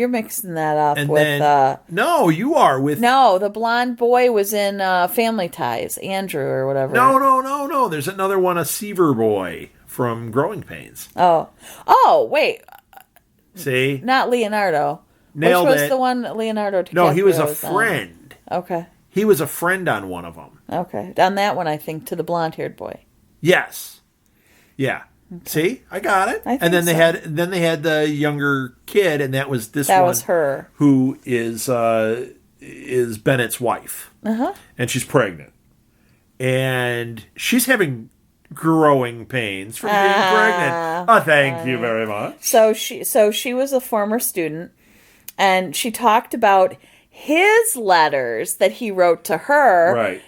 mixing that up And with then no, you are with no, the blonde boy was in Family Ties, Andrew or whatever. No. There's another one, a Seaver boy from Growing Pains. Oh, wait, See? not Leonardo. Nailed Which was it. the one Leonardo DiCaprio No, he was a on? friend. Okay. He was a friend on one of them. Okay. On that one, I think, to the blonde-haired boy. Yes. Yeah. Okay. See? I got it. I think and then so. they had the younger kid, and that was this That one. was her. Who is Bennett's wife. Uh-huh. And she's pregnant. And she's having growing pains from being pregnant. Oh, thank you very much. So she was a former student, and she talked about his letters that he wrote to her, Right.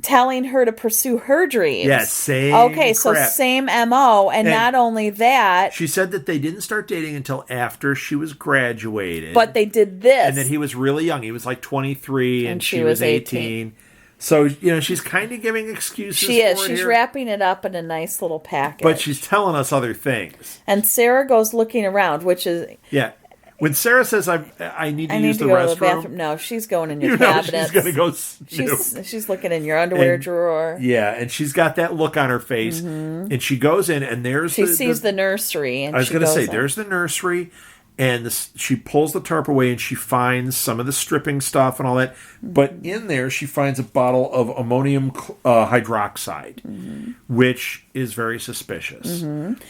telling her to pursue her dreams. Yes, same Okay, so crap. same MO, and not only that, She said that they didn't start dating until after she was graduated. but they did this. And that he was really young. He was like 23 and she she was was 18. So, she's kind of giving excuses she is. for it She's here, wrapping it up in a nice little package. but she's telling us other things. And Sarah goes looking around, which is... Yeah. When Sarah says, I need to use the go restroom, to the bathroom. No, she's going in your you know cabinet. she's going to go snoop. She's looking in your underwear And- drawer. Yeah, and she's got that look on her face. And she goes in, and there's She sees the nursery. And I was she going to goes say, in. there's the nursery, and she pulls the tarp away, and she finds some of the stripping stuff and all that. But in there, she finds a bottle of ammonium hydroxide, which is very suspicious. And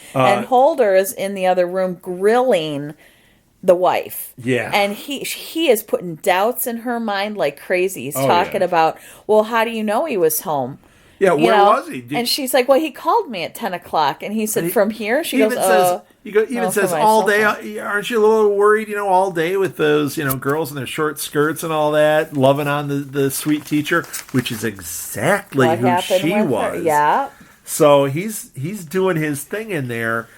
Holder is in the other room grilling the wife. Yeah. And he is putting doubts in her mind like crazy. He's Oh, talking yeah. about, well, how do you know he was home? Yeah, You where know? was he? And she's like, well, he called me at 10 o'clock. And he said, from here? She He goes, even says, no, says from my all cell day. phone. Aren't you a little worried? All day with those girls in their short skirts and all that, loving on the sweet teacher, which is exactly What who happened she with her? was. Yeah. So he's doing his thing in there.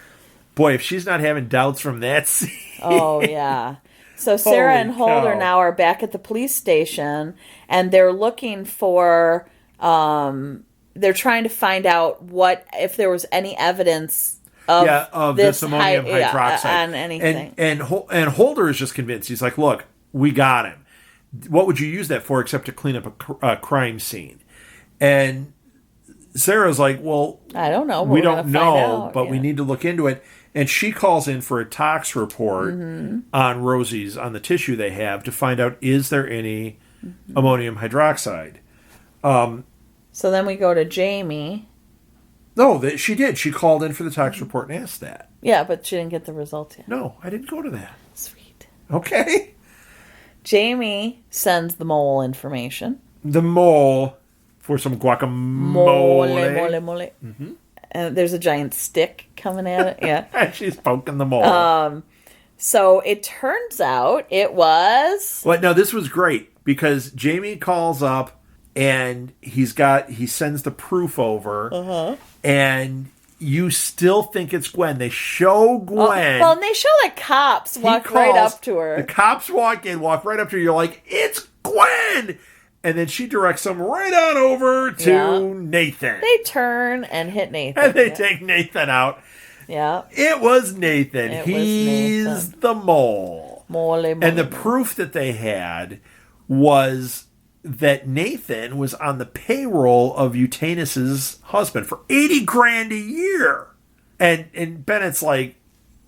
Boy, if she's not having doubts from that scene. Oh, yeah. So Sarah Holy and Holder cow. now are back at the police station, and they're looking for, they're trying to find out if there was any evidence of Of this ammonium hydroxide on anything. And Holder is just convinced. He's like, look, We got him. What would you use that for except to clean up a crime scene? And Sarah's like, well, I don't know. We don't know, out, but we need to look into it. And she calls in for a tox report on Rosie's, on the tissue they have, to find out, is there any ammonium hydroxide? So then we go to Jamie. No, she did. She called in for the tox report and asked that. Yeah, but she didn't get the results yet. No, I didn't go to that. Sweet. Okay. Jamie sends the mole information. The mole for some guacamole. Mole. And there's a giant stick coming at it. Yeah. And she's poking the mole. So it turns out it was... Well, no, this was great because Jamie calls up and he sends the proof over and you still think it's Gwen. They show Gwen. Well, and they show the cops walk right up to her. The cops walk right up to her. You're like, it's Gwen! And then she directs them right on over to Nathan. They turn and hit Nathan. And they take Nathan out. Yeah. It was Nathan. He's the mole. Mole. And the proof that they had was that Nathan was on the payroll of Eutanus's husband for $80,000 a year. And Bennett's like,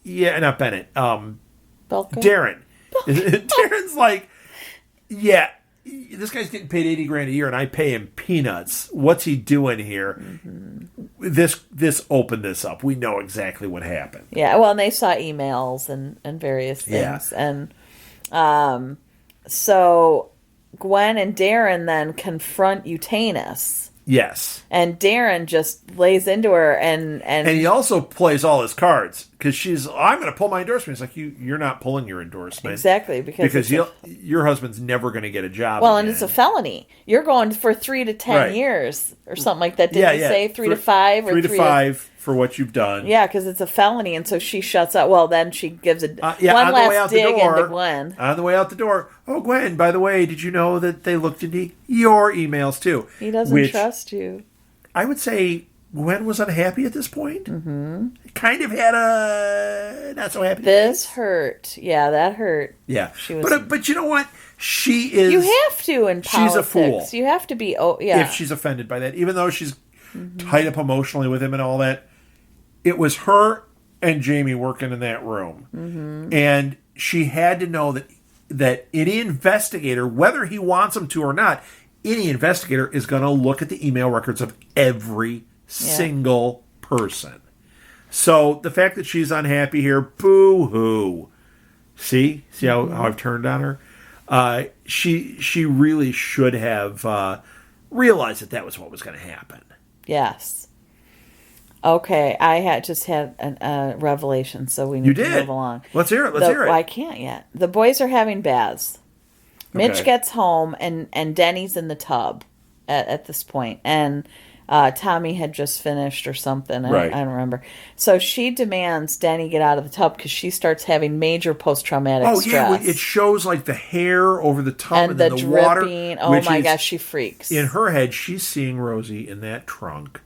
yeah, not Bennett. Darren. Darren's like, yeah, this guy's getting paid $80,000 a year and I pay him peanuts. What's he doing here? This opened this up. We know exactly what happened. Yeah, well, and they saw emails and various things. Yeah. And so Gwen and Darren then confront Eutanus. Yes. And Darren just lays into her and he also plays all his cards because I'm going to pull my endorsement. It's like, you're not pulling your endorsement. Exactly. Because your husband's never going to get a job Well, again. And it's a felony. You're going for 3 to 10 years or something like that. Did you say 3 to 5? Or 3 to 5 for what you've done. Yeah, because it's a felony. And so she shuts up. Well, then she gives one on last dig into Gwen. On the way out the door. Oh, Gwen, by the way, did you know that they looked into your emails too? He doesn't trust you. I would say Gwen was unhappy at this point. Mm-hmm. Kind of had a not so happy This face. Hurt. Yeah, that hurt. Yeah. She was, but you know what? She is... You have to in politics. She's a fool. You have to be... Oh, yeah. If she's offended by that. Even though she's tied up emotionally with him and all that. It was her and Jamie working in that room. Mm-hmm. And she had to know that any investigator, whether he wants them to or not, any investigator is going to look at the email records of every single person. So the fact that she's unhappy here, boo-hoo. See how I've turned on her? She really should have realized that was what was going to happen. Yes. Okay, I had a revelation, so we need to move along. Let's hear it. I can't yet. The boys are having baths. Mitch gets home, and Denny's in the tub at this point, and Tommy had just finished or something. I don't remember. So she demands Denny get out of the tub because she starts having major post-traumatic stress. Yeah, it shows like the hair over the tub and then the the dripping. water. Oh my gosh, she freaks. In her head, she's seeing Rosie in that trunk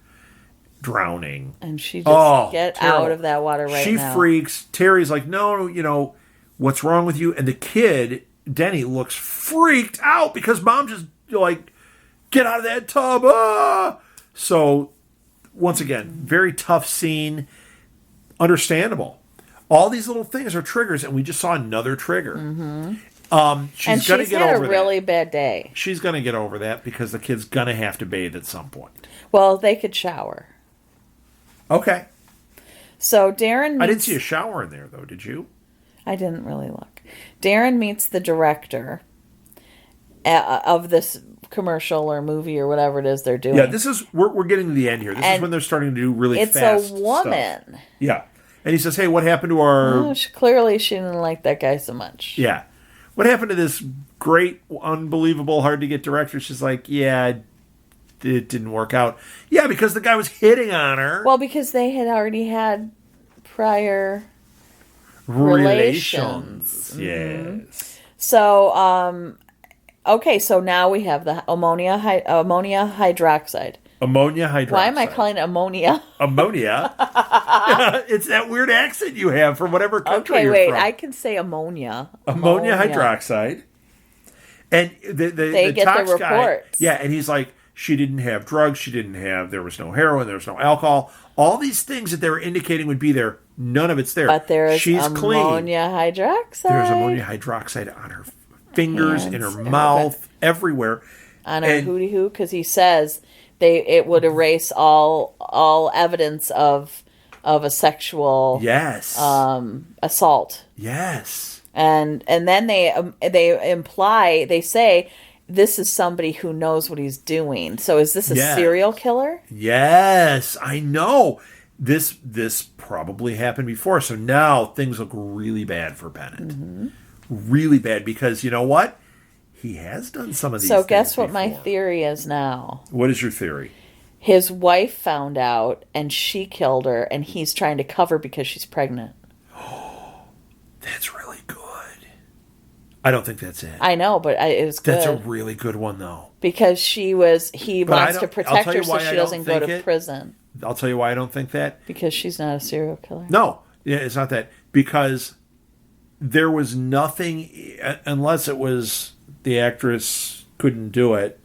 drowning. And she just get out of that water now. She freaks. Terry's like, no, what's wrong with you? And the kid, Denny, looks freaked out because mom just like, get out of that tub. Ah! So, once again, very tough scene. Understandable. All these little things are triggers, and we just saw another trigger. Mm-hmm. She's going to get over that. She's had a really bad day. She's going to get over that because the kid's going to have to bathe at some point. Well, they could shower. Okay. So Darren I didn't see a shower in there, though. Did you? I didn't really look. Darren meets the director of this commercial or movie or whatever it is they're doing. Yeah, we're getting to the end here. This is when they're starting to do really fast stuff. It's a woman. Yeah. And he says, hey, what happened to our... clearly she didn't like that guy so much. Yeah. What happened to this great, unbelievable, hard-to-get director? She's like, yeah, it didn't work out. Yeah, because the guy was hitting on her. Well, because they had already had prior relations. Yes. So, okay, so now we have the ammonia hydroxide. Ammonia hydroxide. Why am I calling it ammonia? Ammonia? It's that weird accent you have from whatever country you're wait. from. I can say ammonia. Ammonia hydroxide. And they get tox the guy, reports. yeah, and he's like, she didn't have drugs, there was no heroin, there was no alcohol. All these things that they were indicating would be there, none of it's there. But there is She's ammonia hydroxide. There's ammonia hydroxide on her fingers, in her mouth, everywhere. On her hootie hoo, because he says it would erase all evidence of a sexual assault. Yes. And then they say this is somebody who knows what he's doing. So is this a serial killer? Yes, I know. This probably happened before. So now things look really bad for Bennett. Mm-hmm. Really bad, because you know what? He has done some of these things. So guess what before. My theory is now? What is your theory? His wife found out and she killed her, and he's trying to cover because she's pregnant. That's really good. I don't think that's it. I know, but it was good. That's a really good one, though. Because he wants to protect her so she doesn't go to prison. I'll tell you why I don't think that. Because she's not a serial killer. No, it's not that. Because there was nothing, unless it was the actress couldn't do it,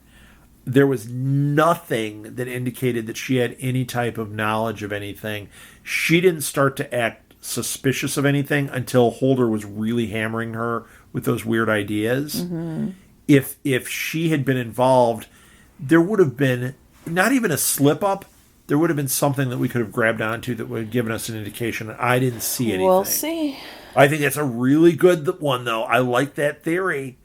there was nothing that indicated that she had any type of knowledge of anything. She didn't start to act suspicious of anything until Holder was really hammering her with those weird ideas. Mm-hmm. If she had been involved, there would have been not even a slip up. There would have been something that we could have grabbed onto that would have given us an indication. I didn't see anything. We'll see. I think that's a really good one, though. I like that theory.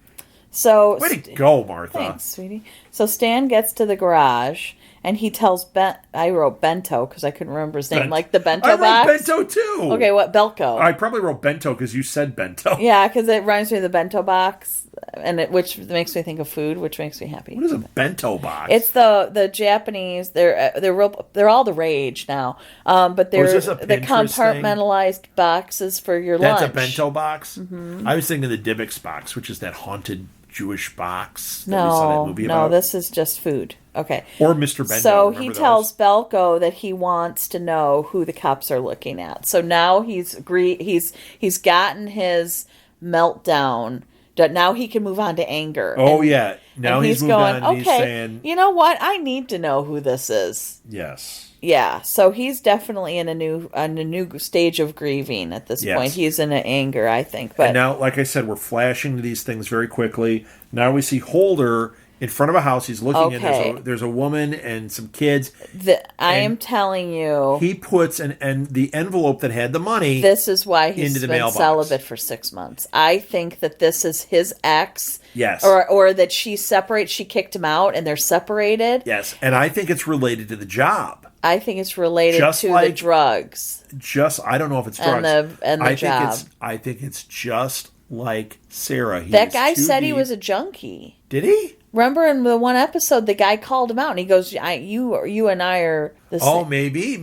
So way to go, Martha. Thanks, sweetie. So Stan gets to the garage and he tells I wrote Bento because I couldn't remember his name, like the bento box. I wrote Bento too. Okay, what Belko? I probably wrote Bento because you said Bento. Yeah, because it reminds me of the bento box, and which makes me think of food, which makes me happy. What is a bento box? It's the Japanese. They're all the rage now. But they're the compartmentalized boxes for your lunch. That's a bento box. Mm-hmm. I was thinking of the Dybbuk's box, which is that haunted Jewish box that we saw that movie about. No, this is just food. Okay. Or Mr. Bento. So he tells Belko that he wants to know who the cops are looking at. So now he's gotten his meltdown. Now he can move on to anger. Oh, yeah. Now he's moved going, on and he's saying, you know what? I need to know who this is. Yes. Yeah. So he's definitely in a new stage of grieving at this point. He's in an anger, I think. But and now, like I said, we're flashing to these things very quickly. Now we see Holder in front of a house. He's looking in. There's a woman and some kids. I am telling you. He puts the envelope that had the money. This is why he's been mailbox. Celibate for 6 months. I think that this is his ex. Yes. Or that she kicked him out and they're separated. Yes. And I think it's related to the job. I think it's related to the drugs. I don't know if it's drugs. And the job. I think it's just like Sarah. That guy said he was a junkie. Did he? Remember in the one episode, the guy called him out, and he goes, "You and I are the same." Oh, maybe.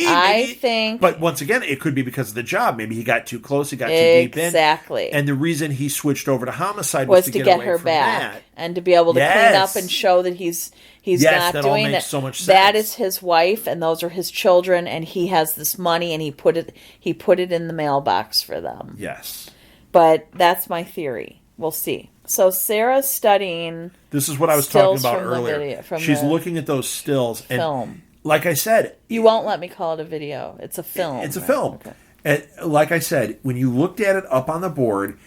I think. But once again, it could be because of the job. Maybe he got too close. He got too deep in. Exactly. And the reason he switched over to homicide was to get away her from back that. and to be able to clean up and show that he's not that doing all makes it. So much sense. That is his wife, and those are his children, and he has this money, and he put it in the mailbox for them. Yes. But that's my theory. We'll see. So Sarah's studying. This is what I was talking about earlier. She's looking at those stills. And film. Like I said. You won't let me call it a video. It's a film. It's a film. Okay. And like I said, when you looked at it up on the board,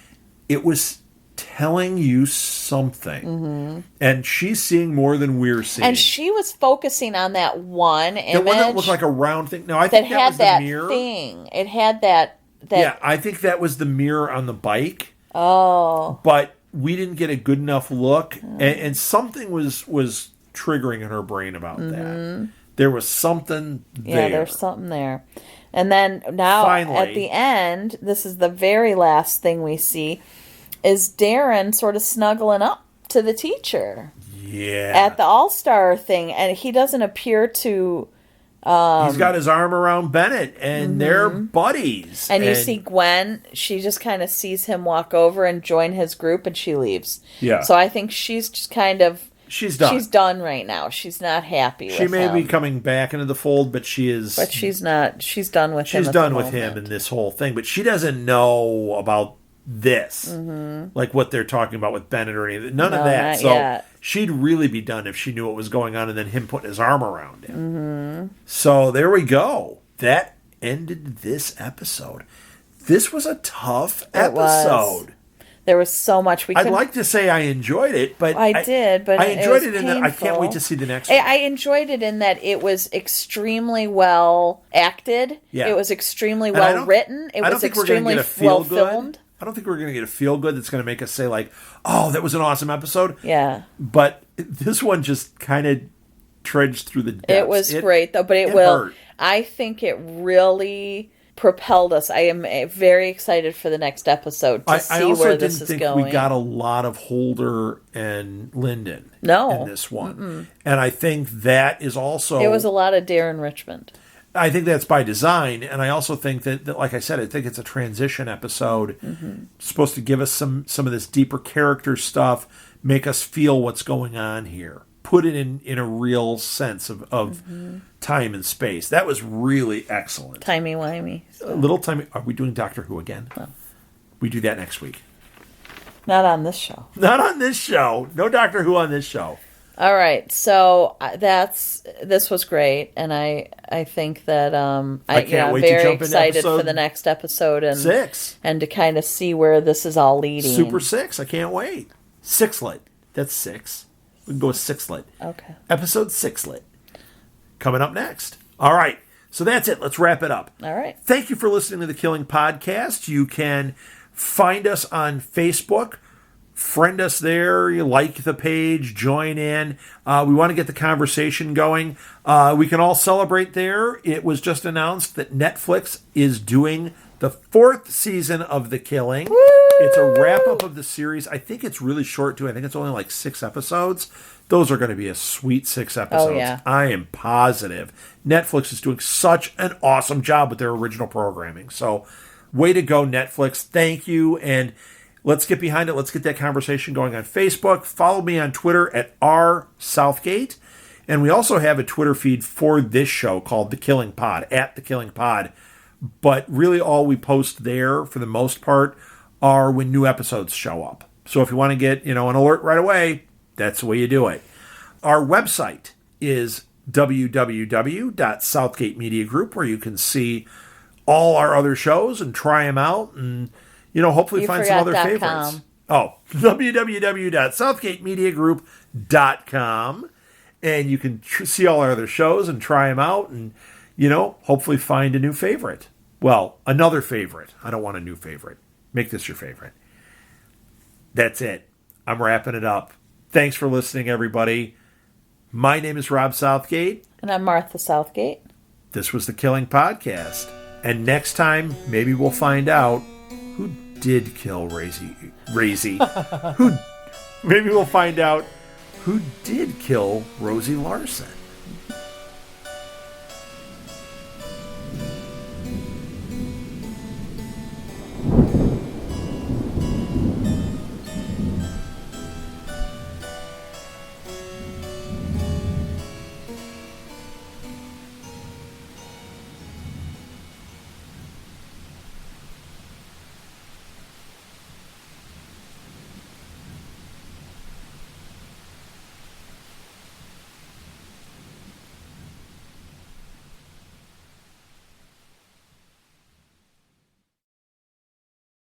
it was telling you something. Mm-hmm. And she's seeing more than we're seeing. And she was focusing on that one image. The one that looked like a round thing. No, I think that was the mirror. Thing. It had that. Yeah, I think that was the mirror on the bike. Oh. But we didn't get a good enough look, and something was triggering in her brain about that. There was something there. Yeah, there's something there. And then now, finally, at the end, this is the very last thing we see, is Darren sort of snuggling up to the teacher. Yeah. At the All-Star thing, and he doesn't appear to... he's got his arm around Bennett, and they're buddies. And you see Gwen, she just kind of sees him walk over and join his group, and she leaves. Yeah. So I think she's just kind of She's done. She's done right now. She's not happy with him. She may be coming back into the fold, but she is. But she's not. She's done with him. She's done with him in this whole thing, but she doesn't know about this, like what they're talking about with Bennett or anything. None of that. Not So yet. she'd really be done if she knew what was going on, and then him putting his arm around him. So there we go. That ended this episode. This was a tough episode. There was so much I'd like to say I enjoyed it, but I did, but I enjoyed it it in that I can't wait to see the next one. one. I enjoyed it in that it was extremely well acted. Yeah. It was extremely well written. It was extremely well filmed. I don't think we're going to get a feel good that's going to make us say like, "Oh, that was an awesome episode." Yeah. But this one just kind of trudged through the depths. It was great though, but it will. Hurt. I think it really propelled us. I am very excited for the next episode to see where this is going. I also didn't think we got a lot of Holder and Lyndon in this one. And I think that is also... It was a lot of Darren Richmond. I think that's by design. And I also think that like I said, I think it's a transition episode. Supposed to give us some of this deeper character stuff, make us feel what's going on here. Put it in a real sense of time and space. That was really excellent. Timey-wimey. A little timey. Are we doing Doctor Who again? No. We do that next week. Not on this show. Not on this show. No Doctor Who on this show. All right. So this was great. And I think that I can't wait very to jump excited for the next episode. And 6. And to kind of see where this is all leading. Super 6. I can't wait. Sixlet. That's 6. We can go with Sixlet. Okay. Episode 6let. Coming up next. All right. So that's it. Let's wrap it up. All right. Thank you for listening to The Killing Podcast. You can find us on Facebook. Friend us there. You like the page. Join in. We want to get the conversation going. We can all celebrate there. It was just announced that Netflix is doing the 4th season of The Killing. Woo! It's a wrap-up of the series. I think it's really short, too. I think it's only like 6 episodes. Those are going to be a sweet 6 episodes. Oh, yeah. I am positive. Netflix is doing such an awesome job with their original programming. So, way to go, Netflix. Thank you. And let's get behind it. Let's get that conversation going on Facebook. Follow me on Twitter at @RSouthgate. And we also have a Twitter feed for this show called The Killing Pod, @TheKillingPod. But really all we post there, for the most part, are when new episodes show up. So if you want to get, an alert right away, that's the way you do it. Our website is www.southgatemedia group, where you can see all our other shows and try them out and, hopefully find some other favorites. Oh, www.southgatemediagroup.com. And you can see all our other shows and try them out and, hopefully find a new favorite. Well, another favorite. I don't want a new favorite. Make this your favorite. That's it. I'm wrapping it up. Thanks for listening, everybody. My name is Rob Southgate. And I'm Martha Southgate. This was The Killing Podcast. And next time, maybe we'll find out who did kill Razy. Maybe we'll find out who did kill Rosie Larson.